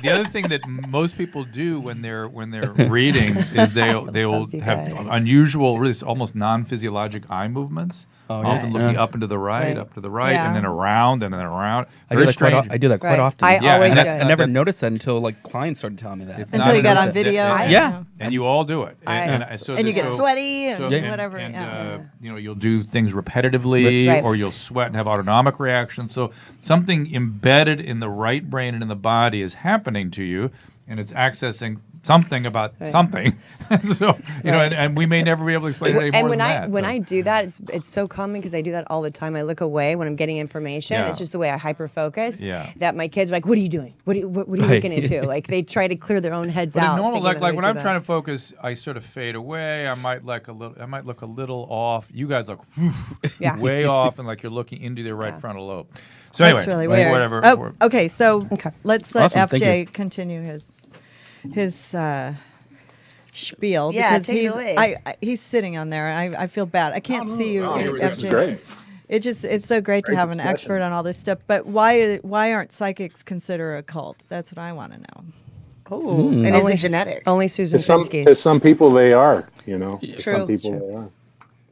the other thing that most people do when they're reading is they'll have unusual, really almost non-physiologic eye movements. Often looking up and to the right, up to the right, and then around and then around. I do that quite often. I always do. I never noticed that until like clients started telling me that. Until you got on video. And you all do it. And you get sweaty and whatever. You know, you'll do things repetitively, or you'll sweat and have autonomic reactions. So something embedded in the right brain and in the body is happening to you, and it's accessing something about something. So you know, and we may never be able to explain it any more than that. And when I do that, it's so common because I do that all the time. I look away when I'm getting information. Yeah. It's just the way I hyper focus. Yeah. That my kids are like, "What are you doing? What are you looking into?" Like they try to clear their own heads But out. in normal, like when I'm that. trying to focus, I sort of fade away. I might look a little off. You guys look way off, and like you're looking into their right frontal lobe. So anyway, That's really weird. Whatever. Oh, okay, so let's let Awesome, FJ continue his spiel Yeah, because take it away. he's sitting on there. I feel bad. I can't see you, This is FJ. great. It's so great to have an discussion. expert on all this stuff. But why aren't psychics considered a cult? That's what I want to know. Oh, and is it genetic? Only Susan To Pinsky. some people they are, you know. To True. some people they are.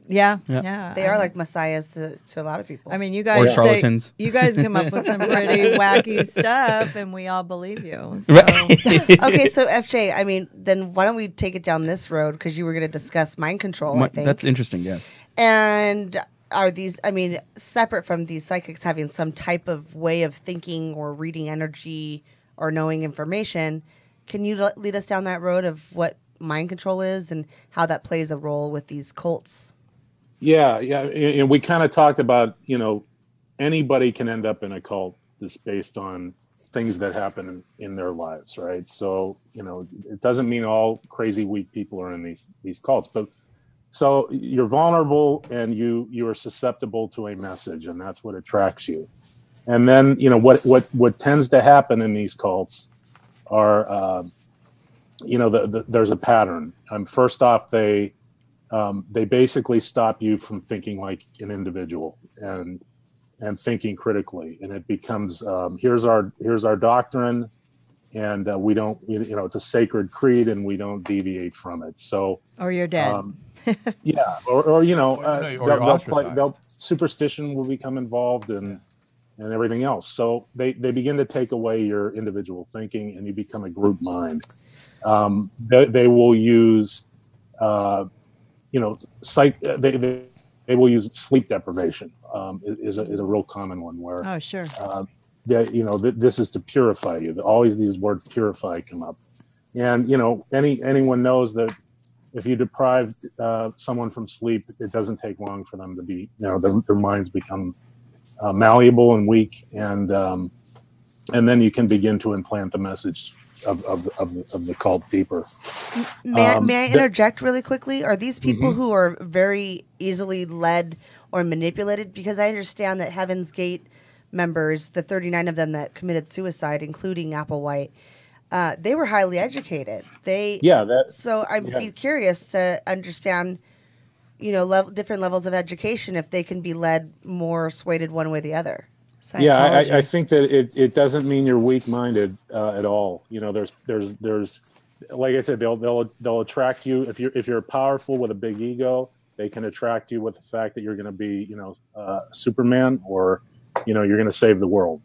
Yeah. They are like messiahs to a lot of people. I mean, you Or guys charlatans. you guys come up with some pretty wacky stuff, and we all believe you. So. Okay, so FJ, I mean, then why don't we take it down this road because you were going to discuss mind control, I think. That's interesting, yes. And are these, I mean, separate from these psychics having some type of way of thinking or reading energy or knowing information, can you lead us down that road of what mind control is and how that plays a role with these cults? Yeah, and we kind of talked about, you know, anybody can end up in a cult just based on things that happen in their lives, right? So, you know, it doesn't mean all crazy weak people are in these cults, but so you're vulnerable and you are susceptible to a message, and that's what attracts you. And then, you know, what tends to happen in these cults are, you know, there's a pattern. First off, they basically stop you from thinking like an individual and thinking critically, and it becomes here's our doctrine, and we don't, it's a sacred creed, and we don't deviate from it. So, or you're dead. Yeah, or superstition will become involved, and everything else. So they begin to take away your individual thinking, and you become a group mind. They will use, they will use sleep deprivation. Is a real common one where. Oh, sure. This is to purify you. Always these words "purify" come up, and anyone knows that if you deprive someone from sleep, it doesn't take long for them to be, their minds become malleable and weak, and then you can begin to implant the message of the cult deeper. May I interject really quickly? Are these people who are very easily led or manipulated? Because I understand that Heaven's Gate members, the 39 of them that committed suicide, including Applewhite, they were highly educated. So I'd be curious to understand, different levels of education, if they can be led more swayed one way or the other. Yeah, I think that it doesn't mean you're weak-minded at all. There's like I said, they'll attract you if you're powerful with a big ego. They can attract you with the fact that you're going to be, Superman, or you're going to save the world,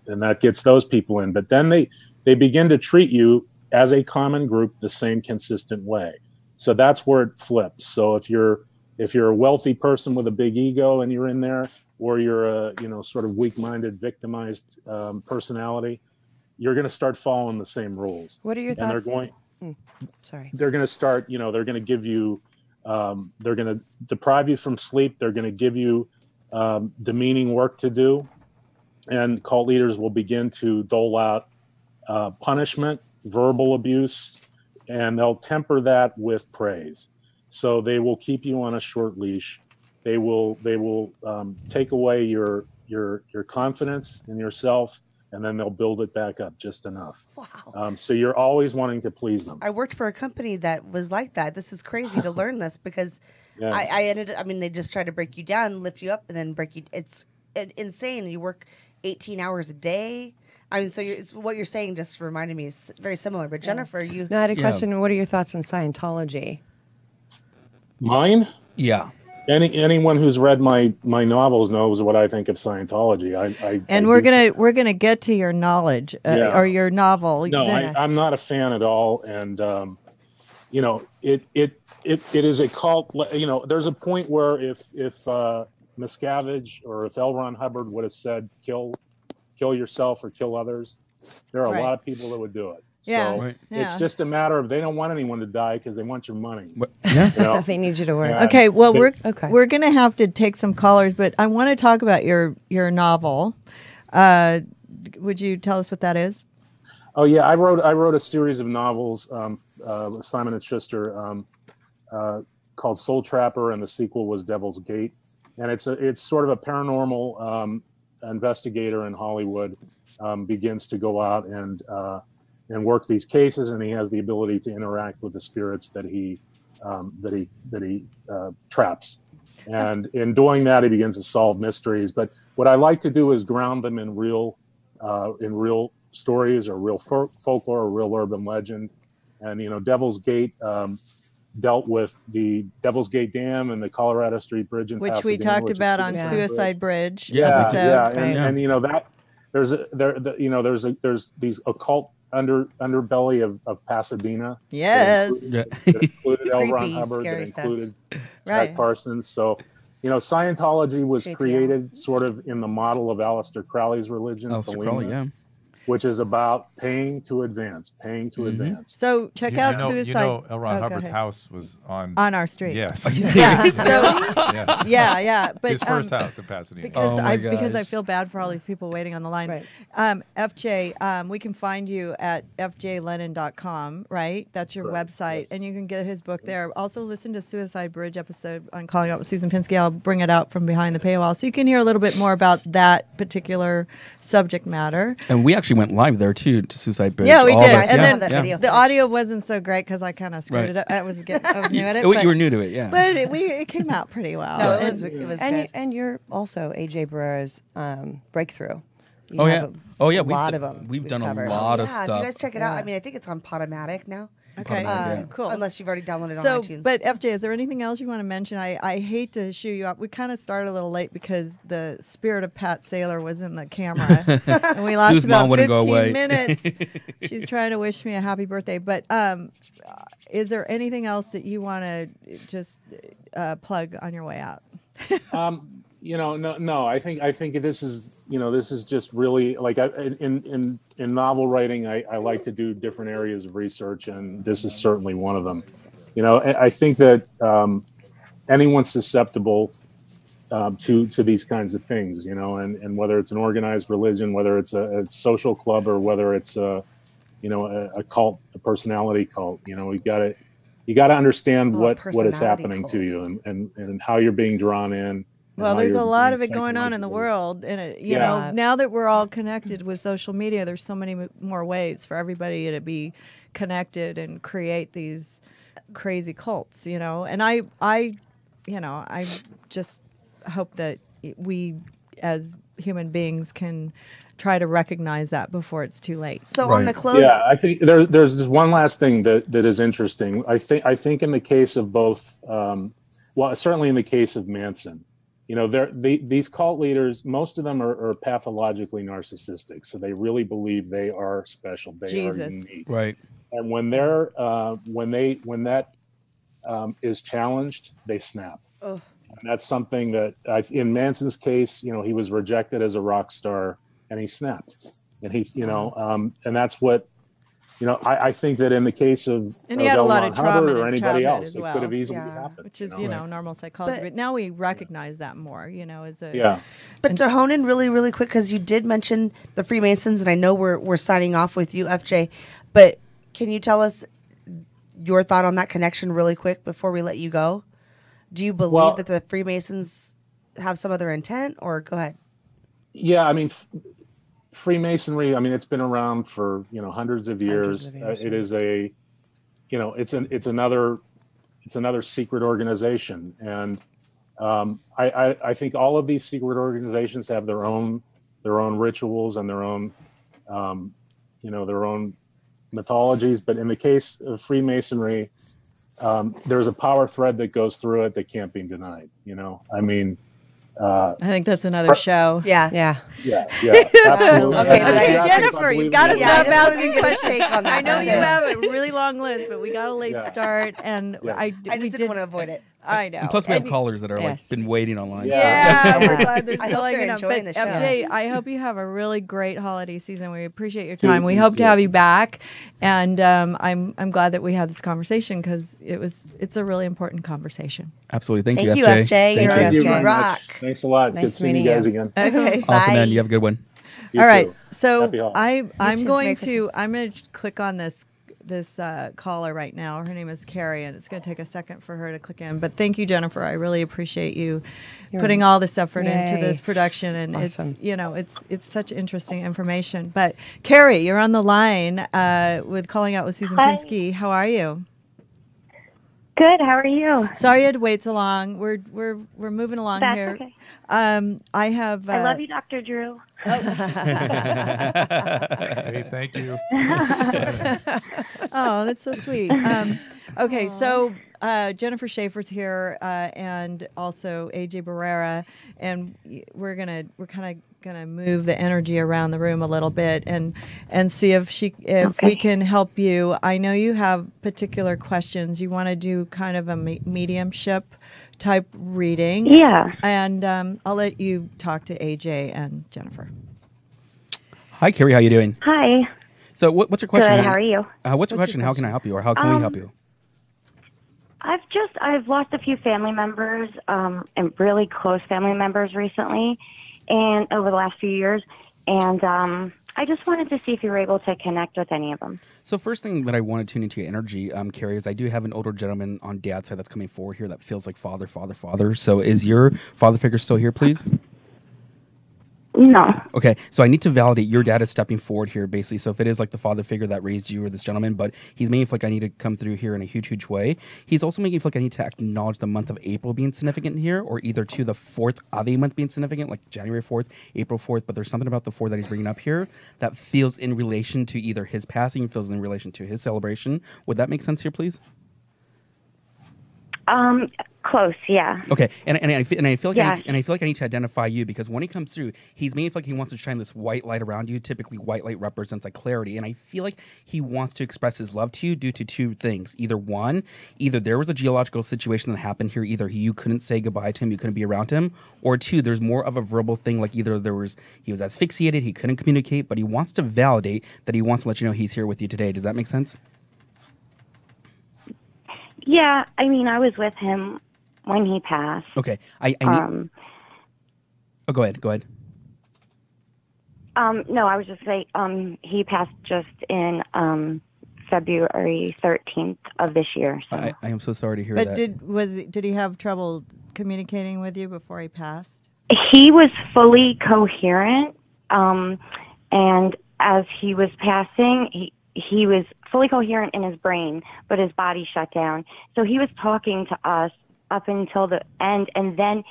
and that gets those people in. But then they begin to treat you as a common group the same consistent way. So that's where it flips. So if you're a wealthy person with a big ego and you're in there, or you're a sort of weak-minded, victimized personality, you're going to start following the same rules. What are your thoughts? They're going to start. They're going to give you. They're going to deprive you from sleep. They're going to give you demeaning work to do, and cult leaders will begin to dole out punishment, verbal abuse, and they'll temper that with praise. So they will keep you on a short leash. They will take away your confidence in yourself, and then they'll build it back up just enough. Wow. So you're always wanting to please them. I worked for a company that was like that. This is crazy to learn this, because they just try to break you down, lift you up, and then break you. It's insane. You work 18 hours a day. What you're saying just reminded me is very similar. But Jennifer, you... No, I had a question. What are your thoughts on Scientology? Mine? Yeah. Anyone who's read my novels knows what I think of Scientology. We're gonna get to your knowledge or your novel. No, I'm not a fan at all, and it is a cult. There's a point where if Miscavige or if L. Ron Hubbard would have said kill yourself or kill others, there are a lot of people that would do it. So it's just a matter of they don't want anyone to die because they want your money. They need you to work. Okay, well we're going to have to take some callers, but I want to talk about your novel. Would you tell us what that is? Oh yeah, I wrote a series of novels, Simon and Schuster, called Soul Trapper, and the sequel was Devil's Gate, and it's sort of a paranormal investigator in Hollywood begins to go out and work these cases, and he has the ability to interact with the spirits that he traps, and in doing that he begins to solve mysteries. But what I like to do is ground them in real stories or real folklore or real urban legend. And Devil's Gate dealt with the Devil's Gate Dam and the Colorado Street Bridge in which Pasadena, we talked about on Suicide Bridge. And that there's these occult underbelly of Pasadena. Yes. That included L. Ron Hubbard, that included Jack Parsons. So, Scientology was created sort of in the model of Aleister Crowley's religion, which is about paying to advance. So check out Suicide. L. Ron Hubbard's house was on our street. Yes. But his first house in Pasadena. Because I feel bad for all these people waiting on the line. Right. FJ, we can find you at fjlennon.com, right? That's your website, and you can get his book there. Also, listen to Suicide Bridge episode on Calling Out with Susan Pinsky. I'll bring it out from behind the paywall, so you can hear a little bit more about that particular subject matter. And we actually went live there too to Suicide Bridge. Yeah, we did. And then the audio wasn't so great because I kind of screwed it up. I was new at it. You were new to it, yeah. But it came out pretty well. No, it was good. And you're also AJ Barrera's breakthrough. Oh yeah. Oh yeah. A lot of them. We've done covered. a lot of If stuff. you guys check it out, I mean, I think it's on Podomatic now. Okay, cool. Unless you've already downloaded it on So, iTunes. but FJ, is there anything else you want to mention? I hate to shoo you up. We kind of started a little late because the spirit of Pat Saylor was in the camera, and we lost Sue's about mom wouldn't go 15 away. minutes. She's trying to wish me a happy birthday. But is there anything else that you want to just plug on your way out? No. I think this is just really like in novel writing. I like to do different areas of research, and this is certainly one of them. I think that anyone's susceptible to these kinds of things. And whether it's an organized religion, whether it's a social club, or whether it's a cult, a personality cult. You got to understand what is happening to you and how you're being drawn in. Well, there's a lot of it going on in the world, and now that we're all connected with social media, there's so many more ways for everybody to be connected and create these crazy cults. And I just hope that we, as human beings, can try to recognize that before it's too late. So on the close, yeah, I think there's just one last thing that is interesting. I think in the case of both, certainly in the case of Manson. These cult leaders, most of them are pathologically narcissistic. So they really believe they are special. They are unique. Right. And when that is challenged, they snap. And that's something that in Manson's case, he was rejected as a rock star, and he snapped. And and that's what. I think that in the case of and he had a lot of trauma in or his anybody childhood else, as well. It could have easily happened. Which is, normal psychology. But now we recognize that more, as a... Yeah. But to hone in really, really quick, because you did mention the Freemasons, and I know we're signing off with you, FJ, but can you tell us your thought on that connection really quick before we let you go? Do you believe that the Freemasons have some other intent, or go ahead? Yeah, I mean... Freemasonry, I mean, it's been around for hundreds of years. It is it's another secret organization, and I think all of these secret organizations have their own rituals and their own their own mythologies. But in the case of Freemasonry, there's a power thread that goes through it that can't be denied. I mean. I think that's another show. Yeah. Absolutely. Okay, Jennifer, you've got to stop asking questions. On that. I know you have a really long list, but we got a late start, and I just didn't want to avoid it. I know. And plus, we have callers that are been waiting online. Yeah, we're glad they're still they're hanging out. But enjoying the show. FJ, I hope you have a really great holiday season. We appreciate your time. We hope to have you back, and I'm glad that we had this conversation because it's a really important conversation. Absolutely. Thank you, FJ. FJ. Thank you. Rock. Thanks a lot. Nice Good seeing you guys again. Okay. Awesome, man. You have a good one. You All right. too. So Happy holidays. I'm going to click on this caller right now. Her name is Carrie, and it's going to take a second for her to click in. But thank you, Jennifer. I really appreciate you putting all this effort into this production, and awesome. it's such interesting information. But Carrie, you're on the line with Calling Out with Susan Pinsky. How are you? Good. How are you? Sorry you had to wait so long. We're moving along That's here. okay. I have. I love you, Dr. Drew. Hey, thank you. Oh, that's so sweet. Okay, so Jennifer Shaffer's here, and also AJ Barrera, and we're kind of gonna move the energy around the room a little bit and see if we can help you. I know you have particular questions. You want to do kind of a mediumship type reading. Yeah. And I'll let you talk to AJ and Jennifer. Hi, Carrie. How you doing? Hi. So, what's your question? Good. How are you? What's your question? How can I help you, or how can we help you? I've lost a few family members, and really close family members recently, and over the last few years, and I just wanted to see if you were able to connect with any of them. So first thing that I want to tune into your energy, Carrie, is I do have an older gentleman on Dad's side that's coming forward here that feels like father. So is your father figure still here, please? No. Okay, so I need to validate your dad is stepping forward here, basically. So if it is like the father figure that raised you or this gentleman, but he's making it feel like I need to come through here in a huge, huge way. He's also making it feel like I need to acknowledge the month of April being significant here, or either to the 4th of a month being significant, like January 4th, April 4th. But there's something about the 4 that he's bringing up here that feels in relation to either his passing, feels in relation to his celebration. Would that make sense here, please? Close, yeah. Okay, and I feel like I feel like I need to identify you, because when he comes through, he's made it feel like he wants to shine this white light around you. Typically, white light represents like clarity, and I feel like he wants to express his love to you due to 2 things. Either there was a geological situation that happened here. Either you couldn't say goodbye to him, you couldn't be around him, or 2, there's more of a verbal thing. Like either he was asphyxiated, he couldn't communicate, but he wants to validate that he wants to let you know he's here with you today. Does that make sense? Yeah, I mean, I was with him when he passed. Okay, oh, go ahead. No, I was just saying, he passed just in February 13th of this year. So. I am so sorry to hear that. But did he have trouble communicating with you before he passed? He was fully coherent, and as he was passing, he was fully coherent in his brain, but his body shut down. So he was talking to us up until the end, and then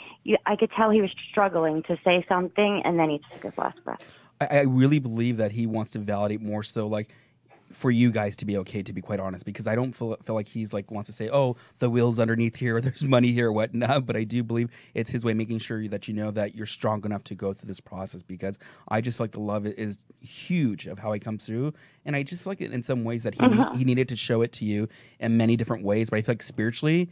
I could tell he was struggling to say something, and then he took his last breath. I really believe that he wants to validate more so, like, for you guys to be okay, to be quite honest, because I don't feel like he's like wants to say, oh, the wheel's underneath here, or there's money here, or whatnot. But I do believe it's his way of making sure that you know that you're strong enough to go through this process, because I just feel like the love is huge of how he comes through, and I just feel like in some ways that he needed to show it to you in many different ways. But I feel like spiritually,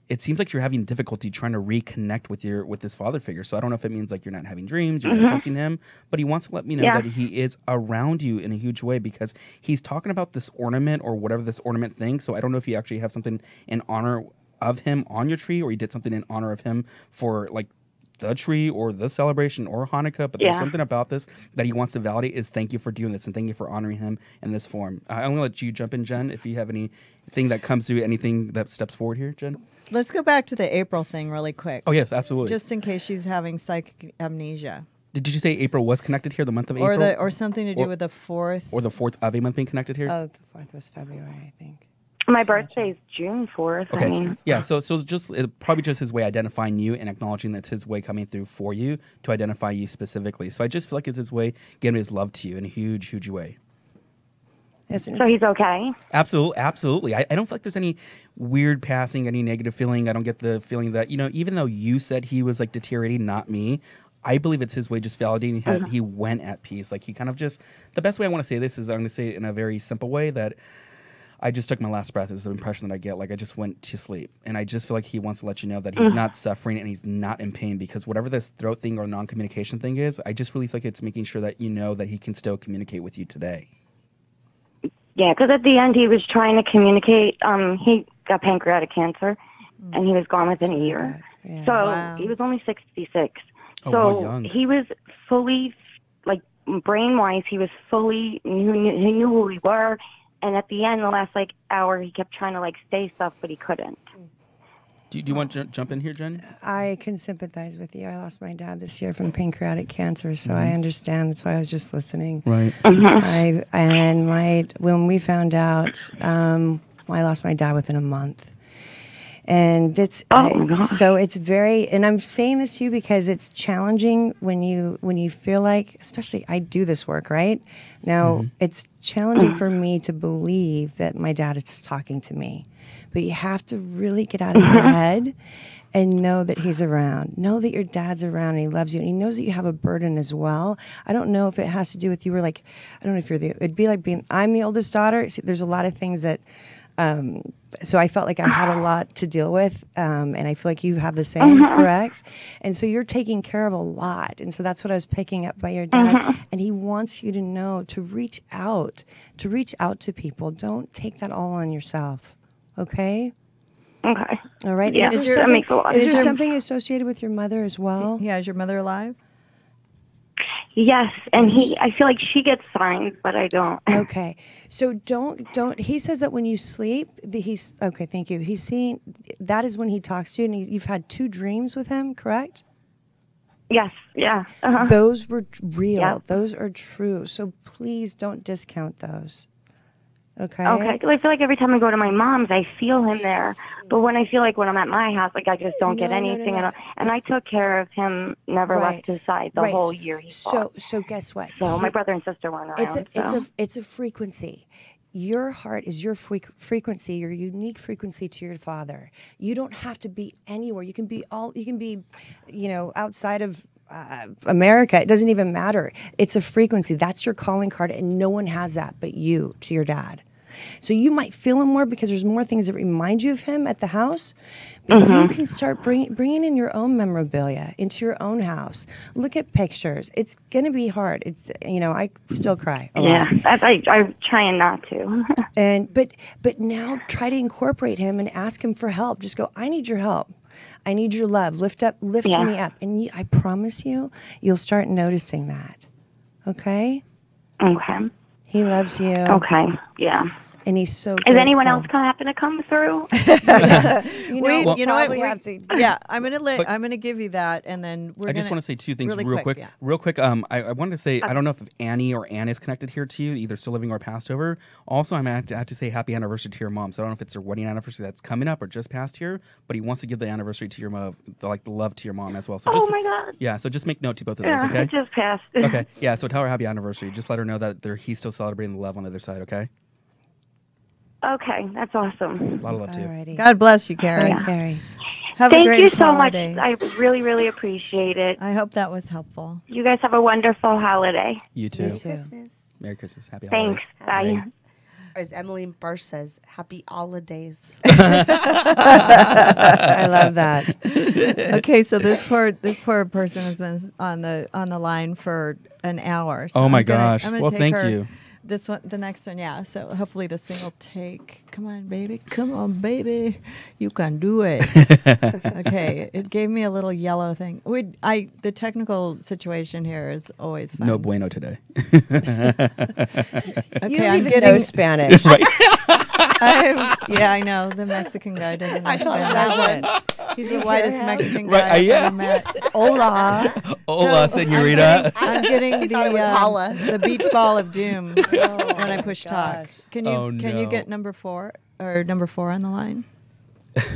it seems like you're having difficulty trying to reconnect with this father figure. So I don't know if it means like you're not having dreams, you're not sensing him, but he wants to let me know that he is around you in a huge way, because he's talking about this ornament or whatever this ornament thing. So I don't know if you actually have something in honor of him on your tree, or you did something in honor of him for like the tree or the celebration or Hanukkah, but there's something about this that he wants to validate is thank you for doing this and thank you for honoring him in this form. I'm going to let you jump in, Jen, if you have anything that comes through, anything that steps forward here, Jen. Let's go back to the April thing really quick. Oh, yes, absolutely. Just in case she's having psychic amnesia. Did you say April was connected here, the month of April? Or something to do with the 4th? Or the 4th of a month being connected here? Oh, the 4th was February, I think. My birthday is June 4th. Okay. I mean. Yeah, so it's probably just his way identifying you and acknowledging that's his way coming through for you to identify you specifically. So I just feel like it's his way giving his love to you in a huge, huge way. So he's okay? Absolutely. I don't feel like there's any weird passing, any negative feeling. I don't get the feeling that, even though you said he was like deteriorating, not me, I believe it's his way just validating how he went at peace. Like he kind of just, the best way I want to say this is I'm going to say it in a very simple way that I just took my last breath is the impression that I get. Like I just went to sleep. And I just feel like he wants to let you know that he's not suffering and he's not in pain, because whatever this throat thing or non-communication thing is, I just really feel like it's making sure that you know that he can still communicate with you today. Yeah, because at the end he was trying to communicate. He got pancreatic cancer, and he was gone within a year. Yeah. So he was only 66. So he was fully, like brain-wise, he was fully, he knew who we were. And at the end, the last hour, he kept trying to say stuff, but he couldn't. Do you want to jump in here, Jen? I can sympathize with you. I lost my dad this year from pancreatic cancer, so I understand. That's why I was just listening. Right. When we found out, I lost my dad within a month. And so it's very, and I'm saying this to you because it's challenging when you feel like, especially I do this work, right? Now, it's challenging for me to believe that my dad is talking to me. But you have to really get out of your head and know that he's around. Know that your dad's around and he loves you and he knows that you have a burden as well. I don't know if it has to do with you were like, I don't know if you're it'd be like I'm the oldest daughter. See, there's a lot of things that, so I felt like I had a lot to deal with, and I feel like you have the same, correct? And so you're taking care of a lot. And so that's what I was picking up by your dad. And he wants you to know to reach out to people. Don't take that all on yourself. Okay? Okay. All right. Yeah, that makes a lot of sense. Is there something associated with your mother as well? Yeah, is your mother alive? Yes, and I feel like she gets signs, but I don't. Okay. So don't, he says that when you sleep, okay, thank you. He's seeing, that is when he talks to you, and you've had 2 dreams with him, correct? Yes, yeah. Uh-huh. Those were real. Yeah. Those are true. So please don't discount those. Okay. Okay. 'Cause I feel like every time I go to my mom's, I feel him there. But when I feel like when I'm at my house, like I just don't get anything. No. And I took care of him, never left his side the whole year he fought. So guess what? So my brother and sister weren't around. It's a frequency. Your heart is your frequency, your unique frequency to your father. You don't have to be anywhere. You can be outside of America. It doesn't even matter. It's a frequency. That's your calling card, and no one has that but you to your dad. So you might feel him more because there's more things that remind you of him at the house. But you can start bringing in your own memorabilia into your own house. Look at pictures. It's going to be hard. It's I still cry a lot. I'm trying not to. But now try to incorporate him and ask him for help. Just go, I need your help. I need your love. Lift me up. And I promise you'll start noticing that. Okay? Okay. He loves you. Okay. Yeah. And he's so Is anyone else going to happen to come through? You know what? We have to. Yeah, I'm gonna give you that, and then I just want to say two things really real quick. Yeah. Real quick. I wanted to say I don't know if Annie or Ann is connected here to you, either still living or passed over. Also, I have to say happy anniversary to your mom. So I don't know if it's her wedding anniversary that's coming up or just passed here, but he wants to give the anniversary to your mom, the love to your mom as well. So my God. Yeah. So just make note to both of those. Okay. It just passed. Okay. Yeah. So tell her happy anniversary. Just let her know that he's still celebrating the love on the other side. Okay. Okay, that's awesome. A lot of love to you. Alrighty. God bless you, Carrie. Bye, Carrie. Have a Thank great you so holiday. much. I really, really appreciate it. I hope that was helpful. You guys have a wonderful holiday. You too. You too. Merry Christmas. Happy Thanks. holidays. Bye. Or as Emily Barsh says, happy holidays. I love that. Okay, so this poor person has been on the line for an hour. So Oh my I'm gonna- gosh. I'm gonna Well, take thank her- you. This one, the next one, yeah. So hopefully this thing will take. Come on, baby. Come on, baby. You can do it. Okay. It gave me a little yellow thing. The technical situation here is always fun. No bueno today. Okay, I'm getting Spanish. Right. I know the Mexican guy doesn't know Spanish. He's the whitest Mexican guy I've ever met. Hola. Hola, señorita. I'm getting the beach ball of doom when I push talk. Can you get number 4 on the line?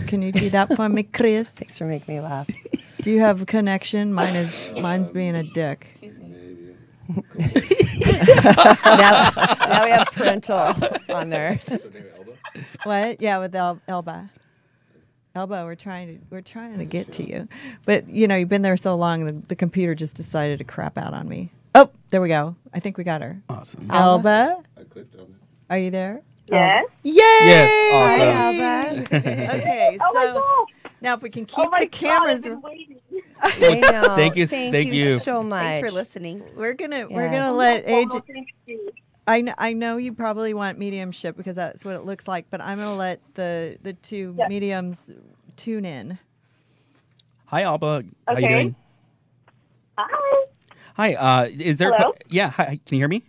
Can you do that for me, Chris? Thanks for making me laugh. Do you have a connection? Mine's being a dick. now we have parental on there. What? Yeah, with Elba. Elba, we're trying to get to you, but you've been there so long, the computer just decided to crap out on me. Oh, there we go. I think we got her. Awesome. Elba, are you there? Yes. Yay! Yes. Awesome. Hi, Elba. Okay, so now if we can keep the cameras. I know. Thank you so much. Thanks for listening. We're gonna let AJ. I know you probably want mediumship because that's what it looks like, but I'm going to let the two mediums tune in. Hi, Alba. How you doing? Hi. Hi. Is there? Hello? Yeah. Hi. Can you hear me?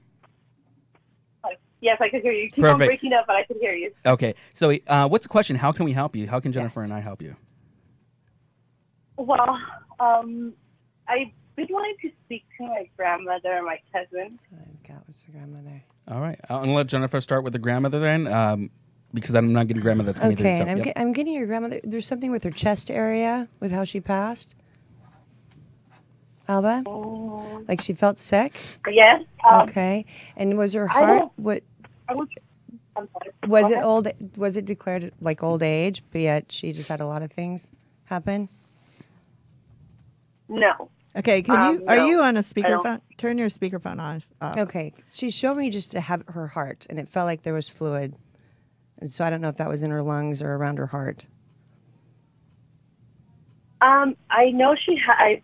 Yes, I can hear you. Keep Perfect. on breaking up, but I can hear you. Okay. So, what's the question? How can we help you? How can Jennifer and I help you? Well, I've been wanting to speak to my grandmother and my cousin. What's the grandmother? All right. I'm going to let Jennifer start with the grandmother then, because I'm not getting grandmother that's coming Okay, through. and I'm getting your grandmother. There's something with her chest area with how she passed. Alba? Like she felt sick? Yes. Okay. And was her heart I'm sorry. was it old? Was it declared like old age, but yet she just had a lot of things happen? No. Okay, are no, you on a speakerphone? Turn your speakerphone on. Okay. She showed me just to have her heart, and it felt like there was fluid. And so I don't know if that was in her lungs or around her heart. I know she had. I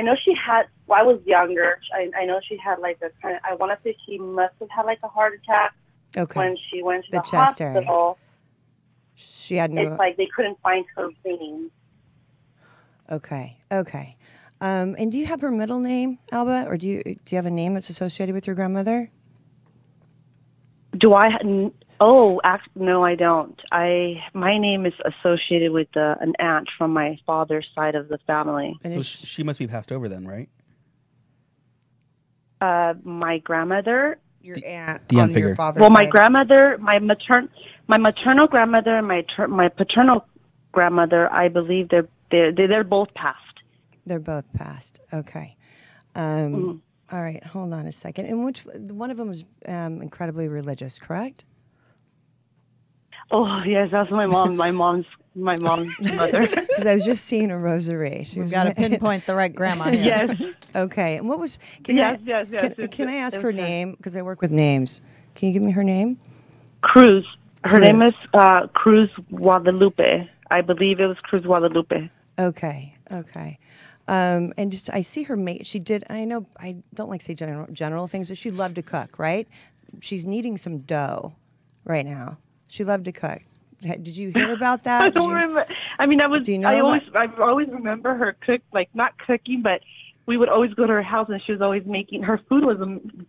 know she had. When I was younger, I know she had like a kind of. I want to say she must have had like a heart attack. Okay. When she went to the chest hospital. area. She had no. It's like they couldn't find her veins. Okay. And do you have her middle name, Alba, or do you have a name that's associated with your grandmother? Do I? Oh, no, I don't. My name is associated with an aunt from my father's side of the family. So she must be passed over then, right? My grandmother. Your aunt the on figure. your father's Well, my side. grandmother, my maternal grandmother, and my paternal grandmother. I believe they're both passed. They're both passed. Okay. Mhm. All right. Hold on a second. And which one of them was incredibly religious, correct? Oh yes, that's my mom. my mom's mother. Because I was just seeing a rosary. We've got to pinpoint the right grandma here. Yes. Okay. And what was? Yes. Can I ask her name? Because I work with names. Can you give me her name? Cruz. Her name is Cruz Guadalupe. I believe it was Cruz Guadalupe. Okay. And just I see her mate. She did. I know I don't like to say general things, but she loved to cook. Right? She's kneading some dough right now. She loved to cook. Did you hear about that? I don't remember. I mean, Do you know I always remember her like not cooking, but we would always go to her house, and she was always making. Her food was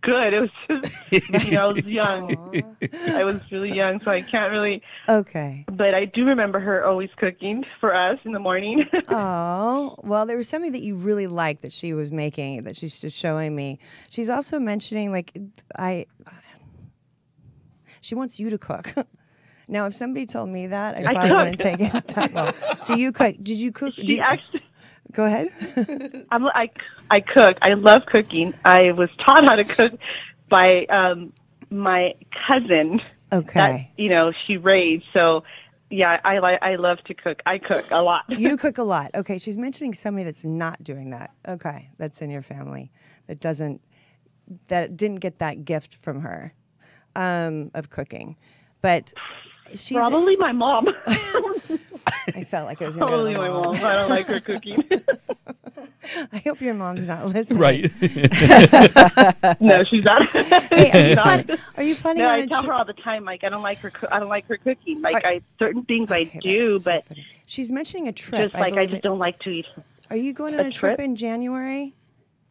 good. It was just, I was young. I was really young, so I can't really. Okay. But I do remember her always cooking for us in the morning. Oh, well, there was something that you really liked that she was making that she's just showing me. She's also mentioning she wants you to cook. Now, if somebody told me that, I probably wouldn't take it that well. So you cook. Did you cook? Actually. Go ahead. I cook. I love cooking. I was taught how to cook by my cousin. Okay. That, she raised. So, yeah, I love to cook. I cook a lot. You cook a lot. Okay. She's mentioning somebody that's not doing that. Okay. That's in your family that didn't get that gift from her of cooking. But she's probably my mom. I felt like it was going probably my mom. I don't like her cooking. I hope your mom's not listening. Right. No, she's not. Hey, are you planning no, on I tell her all the time, like I don't like her cooking. Like certain things I do, but so she's mentioning a trip. Just I just don't like to eat. Are you going on a trip in January?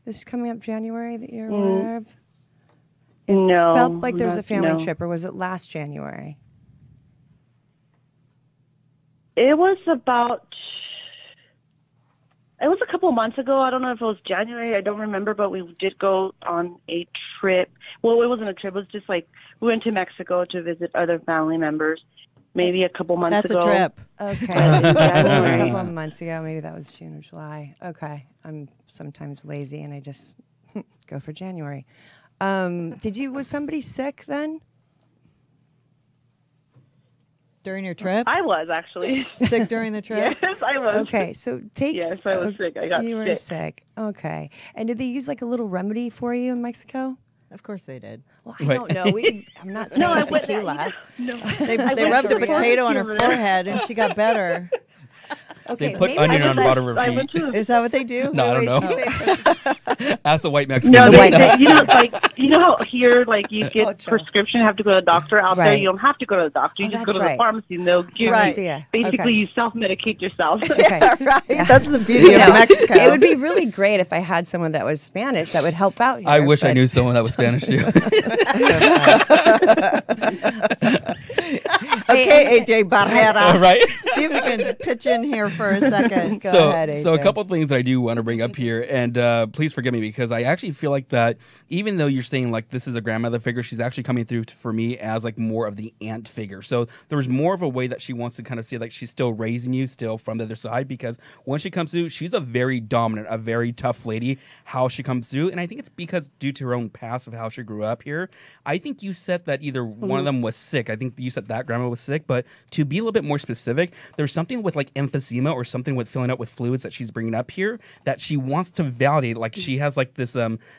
This is coming up January that you're aware of? It felt like there was a family trip, or was it last January? It was a couple of months ago. I don't know if it was January. I don't remember, but we did go on a trip. Well, it wasn't a trip. It was just like we went to Mexico to visit other family members. Maybe a couple months ago. That's a trip. Okay. A couple of months ago. Maybe that was June or July. Okay. I'm sometimes lazy and I just go for January. Was somebody sick then? During your trip? I was actually. Sick during the trip? Yes, I was. Okay, so Yes, I was sick. I got sick. You were sick. Okay. And did they use like a little remedy for you in Mexico? Of course they did. Well, I don't know. I'm not saying tequila. They rubbed a potato on her forehead and she got better. Okay, they put onion on the bottom of her feet. Is that what they do? No, I don't know. Ask the white Mexican. No, you know how here, like you get prescription, have to go to the doctor. Out there, you don't have to go to the doctor. You just go to the pharmacy, and they'll give you. Basically, you self-medicate yourself. Okay, right. That's the beauty of Mexico. It would be really great if I had someone that was Spanish that would help out here. I wish I knew someone that was Spanish too. Okay, AJ Barrera. Right. See if we can pitch in here for a second. Go ahead, AJ. So a couple of things that I do want to bring up here, and please forgive me because I actually feel like that even though you're saying like this is a grandmother figure, she's actually coming through for me as like more of the aunt figure. So there's more of a way that she wants to kind of see like she's still raising you still from the other side, because when she comes through, she's a very dominant, a very tough lady, how she comes through. And I think it's because due to her own past of how she grew up here. I think you said that either one of them was sick. I think you said that grandma was sick, but to be a little bit more specific, there's something with like emphysema or something with filling up with fluids that she's bringing up here that she wants to validate. Like she has like this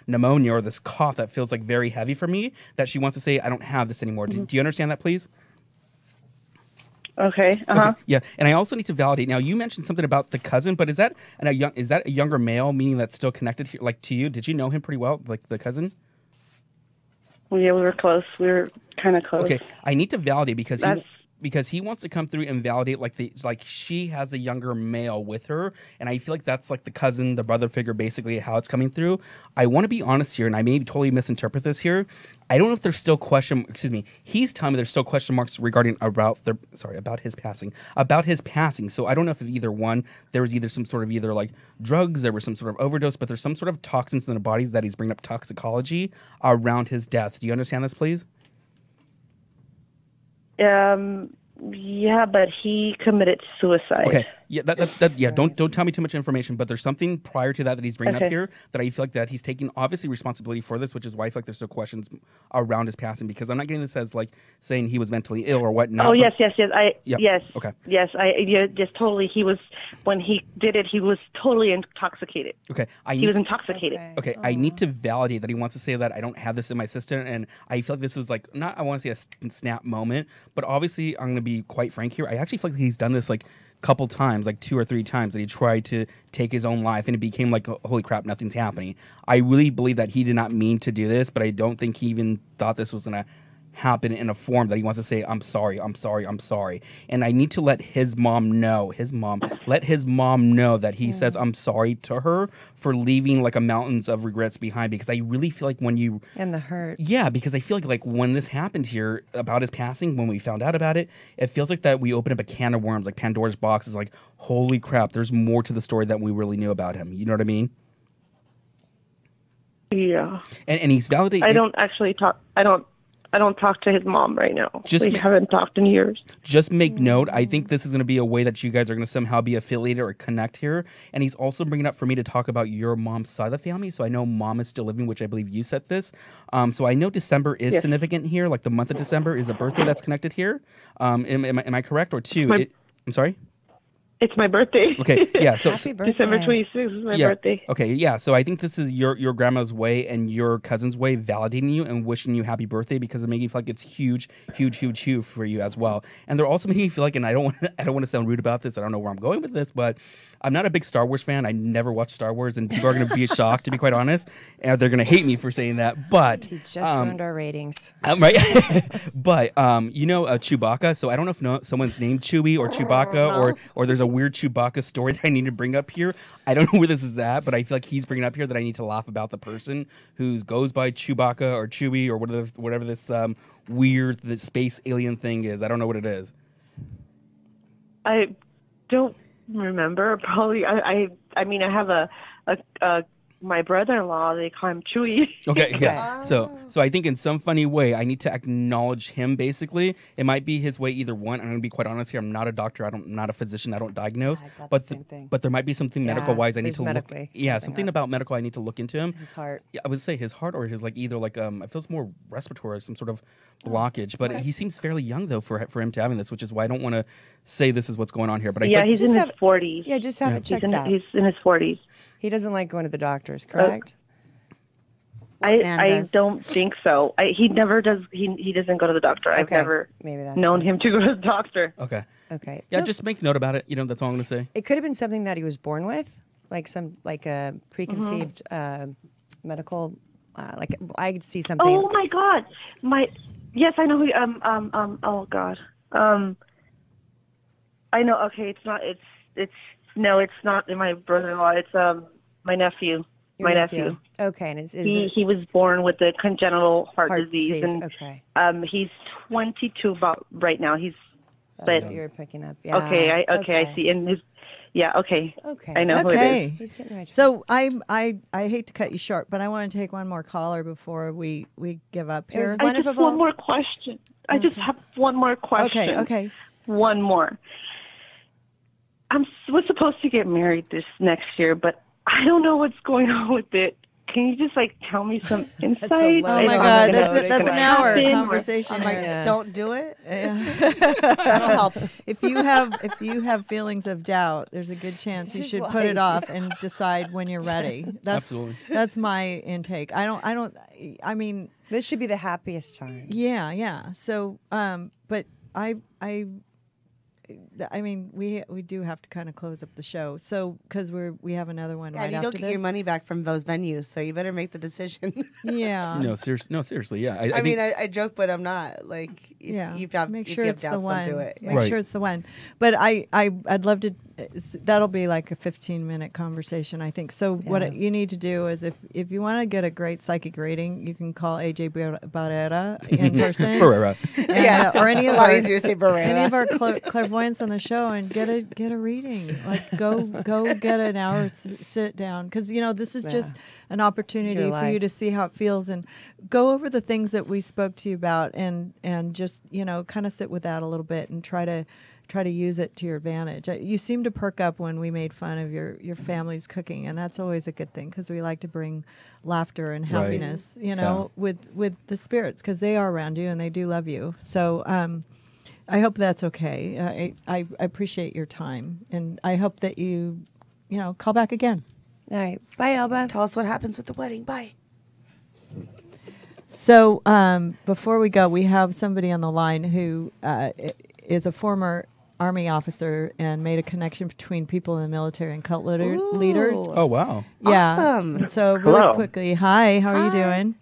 pneumonia or this cough that feels like very heavy for me that she wants to say, I don't have this anymore. Do you understand that, please? Okay. Okay. Yeah, and I also need to validate. Now, you mentioned something about the cousin, but is that a younger male, meaning that's still connected here, like to you? Did you know him pretty well, like the cousin? Well, yeah, we were close. We were kind of close. Okay, I need to validate because because he wants to come through and validate like she has a younger male with her, and I feel like that's like the cousin, the brother figure, basically how it's coming through. I want to be honest here, and I may totally misinterpret this here. I don't know if there's still he's telling me there's still question marks regarding about his passing. So I don't know if either one, there was either some sort of either like drugs, there was some sort of overdose, but there's some sort of toxins in the body that he's bringing up toxicology around his death. Do you understand this, please? Yeah, but he committed suicide. Okay. Yeah, Don't tell me too much information, but there's something prior to that he's bringing up here that I feel like that he's taking obviously responsibility for this, which is why I feel like there's still questions around his passing, because I'm not getting this as like saying he was mentally ill or whatnot. Oh yes. Yes. Okay. Yes, just totally. He was, when he did it, he was totally intoxicated. Okay. He was intoxicated. Okay. I need to validate that he wants to say that I don't have this in my system, and I feel like this was like I want to say a snap moment, but obviously I'm going to be quite frank here. I actually feel like he's done this like couple times, like 2 or 3 times, that he tried to take his own life, and it became like, holy crap, nothing's happening. I really believe that he did not mean to do this, but I don't think he even thought this was going to happen in a form that he wants to say, I'm sorry. And I need to let his mom know that he says I'm sorry to her for leaving like a mountains of regrets behind, because I really feel like when you and the hurt, because I feel like when this happened here about his passing, when we found out about it, it feels like that we opened up a can of worms, like Pandora's box. Is like, holy crap, there's more to the story than we really knew about him. You know what I mean? Yeah. And he's validating. I don't actually talk. I don't talk to his mom right now. We haven't talked in years. Just make note. I think this is going to be a way that you guys are going to somehow be affiliated or connect here. And he's also bringing up for me to talk about your mom's side of the family. So I know mom is still living, which I believe you said this. So I know December is significant here. Like the month of December is a birthday that's connected here. Am I correct? Or two? I'm sorry? It's my birthday. Okay, yeah. So Happy birthday. December 26th is my birthday. Okay, yeah. So I think this is your grandma's way and your cousin's way validating you and wishing you happy birthday, because it makes you feel like it's huge for you as well. And they're also making you feel like, and I don't want to sound rude about this. I don't know where I'm going with this, but I'm not a big Star Wars fan. I never watched Star Wars, and people are going to be shocked, to be quite honest, and they're going to hate me for saying that. But he just ruined our ratings, right? But Chewbacca. So I don't know if someone's named Chewie or Chewbacca, or there's a weird Chewbacca story that I need to bring up here. I don't know where this is at, but I feel like he's bringing up here that I need to laugh about the person who goes by Chewbacca or Chewie or whatever this weird the space alien thing is. I don't know what it is. I don't remember. Probably. I mean, I have a my brother-in-law, they call him Chewy. Okay, yeah. So I think in some funny way, I need to acknowledge him, basically. It might be his way, either one. I'm going to be quite honest here. I'm not a doctor. I'm not a physician. I don't diagnose. But there might be something medical-wise I need to look. Yeah, something about medical I need to look into him. His heart. Yeah, I would say his heart, or his either I feel it's more respiratory, some sort of blockage. But he seems fairly young, though, for him to having this, which is why I don't want to say this is what's going on here. But he's in his 40s. Yeah, just have it checked out. He's in his 40s. He doesn't like going to the doctors, correct? I don't think so. He never does. He doesn't go to the doctor. I've never known him to go to the doctor. Okay. Okay. Yeah, just make note about it. That's all I'm going to say. It could have been something that he was born with, like a preconceived medical. Like I could see something. Oh my God! Yes, I know who. Oh God. I know. Okay, it's not. It's not my brother-in-law. It's my nephew. Your nephew. Okay, and he was born with a congenital heart disease. And, okay. He's 22 right now. That's what you're picking up. Yeah. Okay. I see. And okay. Okay. I know who it is. He's getting right. So I hate to cut you short, but I want to take one more caller before we give up here. I just have one more question. I just have one more question. Okay. One more. We're supposed to get married this next year, but I don't know what's going on with it. Can you just tell me some insight? Oh my God, that's an hour conversation. I'm like, don't do it. That'll help. If you have feelings of doubt, there's a good chance you should put it off and decide when you're ready. Absolutely. That's my intake. I mean, this should be the happiest time. Yeah. So, but I I mean, we do have to kind of close up the show. So because we have another one right and you after don't get this. your money back from those venues, so you better make the decision. Yeah. No, seriously, yeah. I mean, I joke, but I'm not. Like, make sure it's the one. Do it. Make sure it's the one. But I'd love to. That'll be like a 15-minute conversation, I think. So what you need to do is, if you want to get a great psychic reading, you can call AJ Barrera in person. Barrera. And, or any It's of a lot our, easier to say Barrera. Any of our clairvoyants on the show, and get a reading. Like go get an hour, sit down, because this is just an opportunity for you to see how it feels, and go over the things that we spoke to you about, and just kind of sit with that a little bit and try to use it to your advantage. You seem to perk up when we made fun of your family's cooking, and that's always a good thing, because we like to bring laughter and happiness, with the spirits, because they are around you and they do love you. So I hope that's okay. I appreciate your time, and I hope that you call back again. All right. Bye, Alba. Tell us what happens with the wedding. Bye. So before we go, we have somebody on the line who is a former Army officer and made a connection between people in the military and cult leaders. Oh, wow. Yeah. Awesome. So really quickly, hi, how are you doing?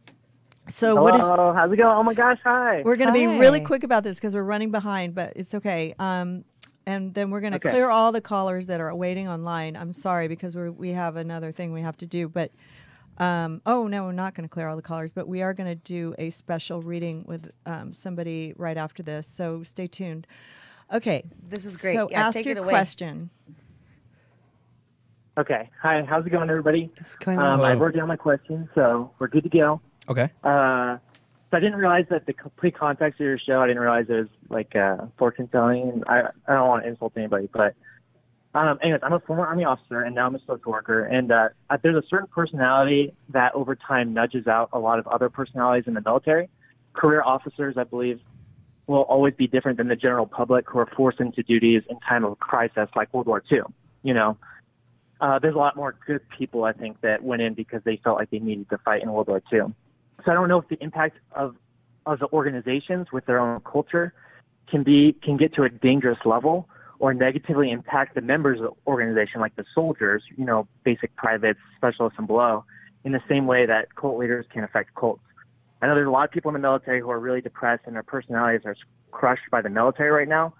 So Hello, how's it going? Oh my gosh, hi. We're going to be really quick about this because we're running behind, but it's okay. And then we're going to clear all the callers that are waiting online. I'm sorry, because we have another thing we have to do, but no, we're not going to clear all the callers, but we are going to do a special reading with somebody right after this. So stay tuned. Okay. This is great. So ask your question. Okay. Hi, how's it going, everybody? It's going I wrote down my question, so we're good to go. Okay. So I didn't realize that the complete context of your show, I didn't realize it was like fortune telling. And I don't want to insult anybody, but anyways, I'm a former Army officer, and now I'm a social worker. And there's a certain personality that over time nudges out a lot of other personalities in the military. Career officers, I believe, will always be different than the general public who are forced into duties in time of crisis like World War II. There's a lot more good people, I think, that went in because they felt like they needed to fight in World War II. So I don't know if the impact of the organizations with their own culture can get to a dangerous level or negatively impact the members of the organization, like the soldiers, basic privates, specialists, and below, in the same way that cult leaders can affect cults. I know there's a lot of people in the military who are really depressed and their personalities are crushed by the military right now.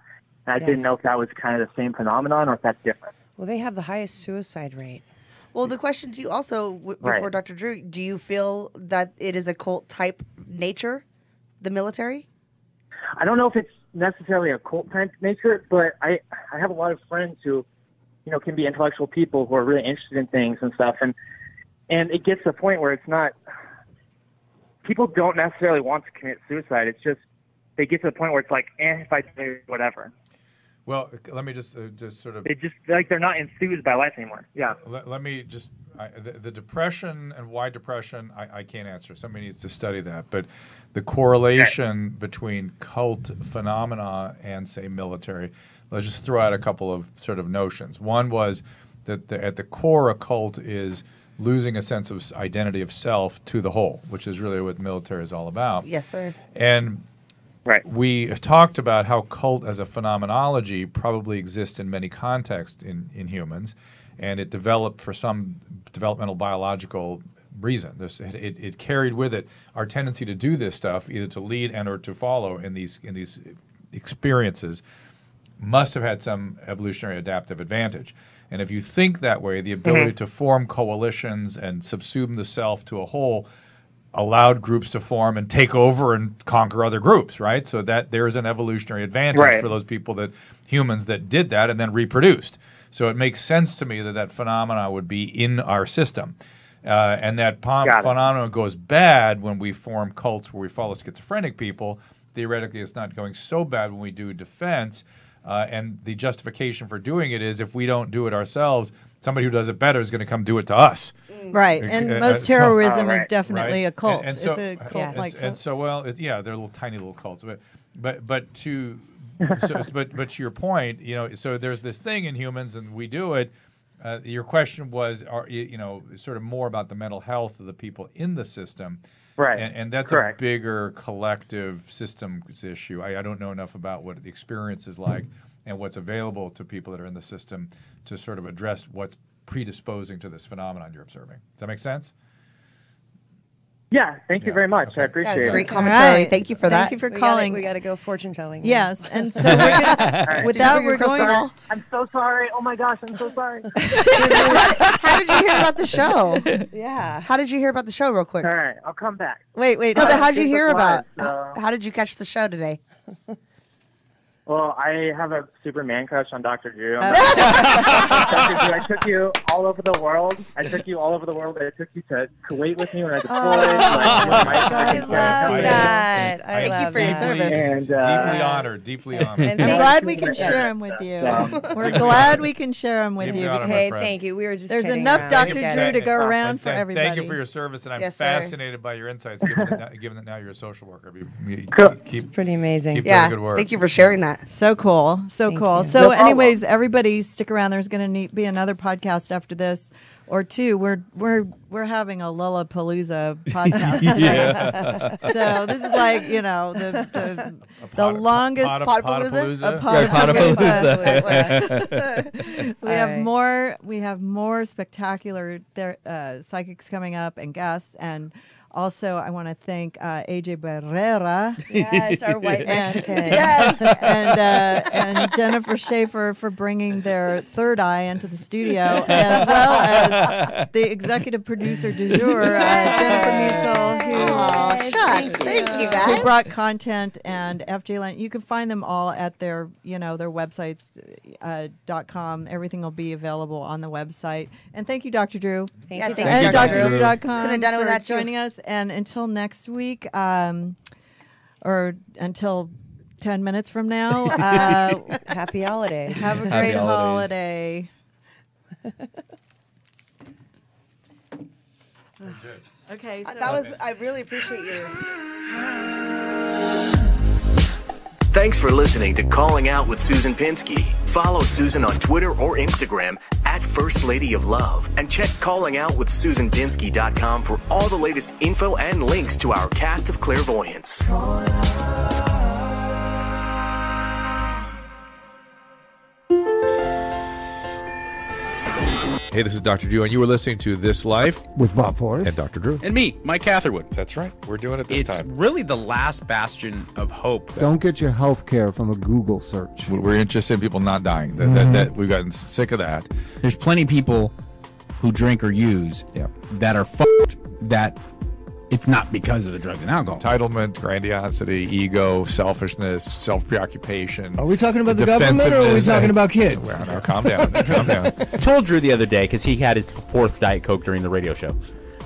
And I didn't know if that was kind of the same phenomenon or if that's different. Well, they have the highest suicide rate. Well, the question to you also, before Dr. Drew, do you feel that it is a cult type nature, the military? I don't know if it's necessarily a cult type nature, but I have a lot of friends who, can be intellectual people who are really interested in things and stuff. And it gets to the point where it's not, people don't necessarily want to commit suicide. It's just, they get to the point where it's like, if I do whatever. Well, let me just sort of... They just, like, they're not enthused by life anymore. Yeah. Let me just... the depression and why depression, I can't answer. Somebody needs to study that. But the correlation between cult phenomena and, say, military, let's just throw out a couple of sort of notions. One was that at the core, a cult is losing a sense of identity of self to the whole, which is really what military is all about. Yes, sir. And... we talked about how cult as a phenomenology probably exists in many contexts in humans, and it developed for some developmental biological reason. It carried with it our tendency to do this stuff, either to lead and or to follow in these experiences, must have had some evolutionary adaptive advantage. And if you think that way, the ability to form coalitions and subsume the self to a whole allowed groups to form and take over and conquer other groups, right? So that there is an evolutionary advantage for those humans that did that and then reproduced. So it makes sense to me that phenomena would be in our system. And that phenomenon goes bad when we form cults where we follow schizophrenic people. Theoretically, it's not going so bad when we do defense. And the justification for doing it is if we don't do it ourselves, somebody who does it better is going to come do it to us. Right, and most terrorism is definitely a cult. And so, it's a cult-like. They're little tiny little cults. But to your point, so there's this thing in humans, and we do it. Your question was, sort of more about the mental health of the people in the system. Right. And that's a bigger collective systems issue. I don't know enough about what the experience is like and what's available to people that are in the system to sort of address what's predisposing to this phenomenon you're observing. Does that make sense? Yeah, thank you very much. Okay. I appreciate it. Great commentary. Right. Thank you for that. Thank you for calling. We got to go fortune telling. Yes, and so we're gonna, with that, we're going. I'm so sorry. Oh my gosh, I'm so sorry. How did you hear about the show? Yeah. How did you hear about the show, real quick? All right, I'll come back. Wait. No, but how did you hear about? So, How did you catch the show today? well, I have a super man crush on Dr. Drew. Dr. Drew, I took you all over the world. I took you to Kuwait with me when I deployed. I love that. I Thank love you for your service. And, Deeply honored. Deeply honored. I'm glad we can share them with you. We're glad we can share them with Deeply you. honored, my Hey, friend. thank you. We were just There's kidding enough around. Dr. Get Drew it. to go around for Thank everybody. you for your service, and I'm Yes, sir. fascinated by your insights, given that now you're a social worker. It's pretty amazing. Keep doing Yeah. good work. Thank you for sharing that. So cool. So Thank cool. you. So No problem. anyways, everybody stick around. There's going to be another podcast after this or two. We're having a Lollapalooza podcast tonight. So this is like, the longest Potapalooza. We have more spectacular psychics coming up and guests, and also I want to thank AJ Barrera. Yes, our white Mexican. Yes, and Jennifer Shaffer for bringing their third eye into the studio, as well as the executive producer du jour, Jennifer Musil, who brought content, and FJ Lennon. You can find them all at their websites .com. Everything will be available on the website. And thank you, Dr. Drew. Thank Yeah, you, thank And you, Dr. Drew. DrDrew.com Couldn't have done it for without you. joining us. And until next week, or until 10 minutes from now, Happy holidays. have a Happy great holidays. holiday. Okay, so I really appreciate you. Thanks for listening to Calling Out with Susan Pinsky. Follow Susan on Twitter or Instagram at First Lady of Love. And check callingoutwithsusanpinsky.com for all the latest info and links to our cast of clairvoyants. Hey, this is Dr. Drew, and you were listening to This Life with Bob Forrest and Dr. Drew. And me, Mike Catherwood. That's right. We're doing it this It's time. really the last bastion of hope. Don't get your health care from a Google search. We're interested in people not dying. That we've gotten sick of that. There's plenty of people who drink or use that are fucked, that it's not because of the drugs and alcohol. Entitlement, grandiosity, ego, selfishness, self-preoccupation. Are we talking about the government or are we talking about kids? Well, no, calm down. Calm down. I told Drew the other day, because he had his fourth Diet Coke during the radio show.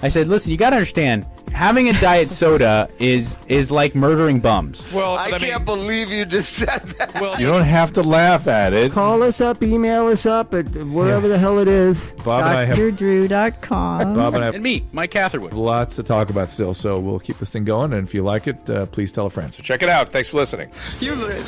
I said, listen, you got to understand, having a diet soda is like murdering bums. Well, I can't believe you just said that. Well, you don't have to laugh at it. Call us up, email us up at wherever the hell it is. Bob and I have DrDrew.com. Bob and I have And me, Mike Catherwood. lots to talk about still, so we'll keep this thing going. And if you like it, please tell a friend. So check it out. Than's for listening. You live.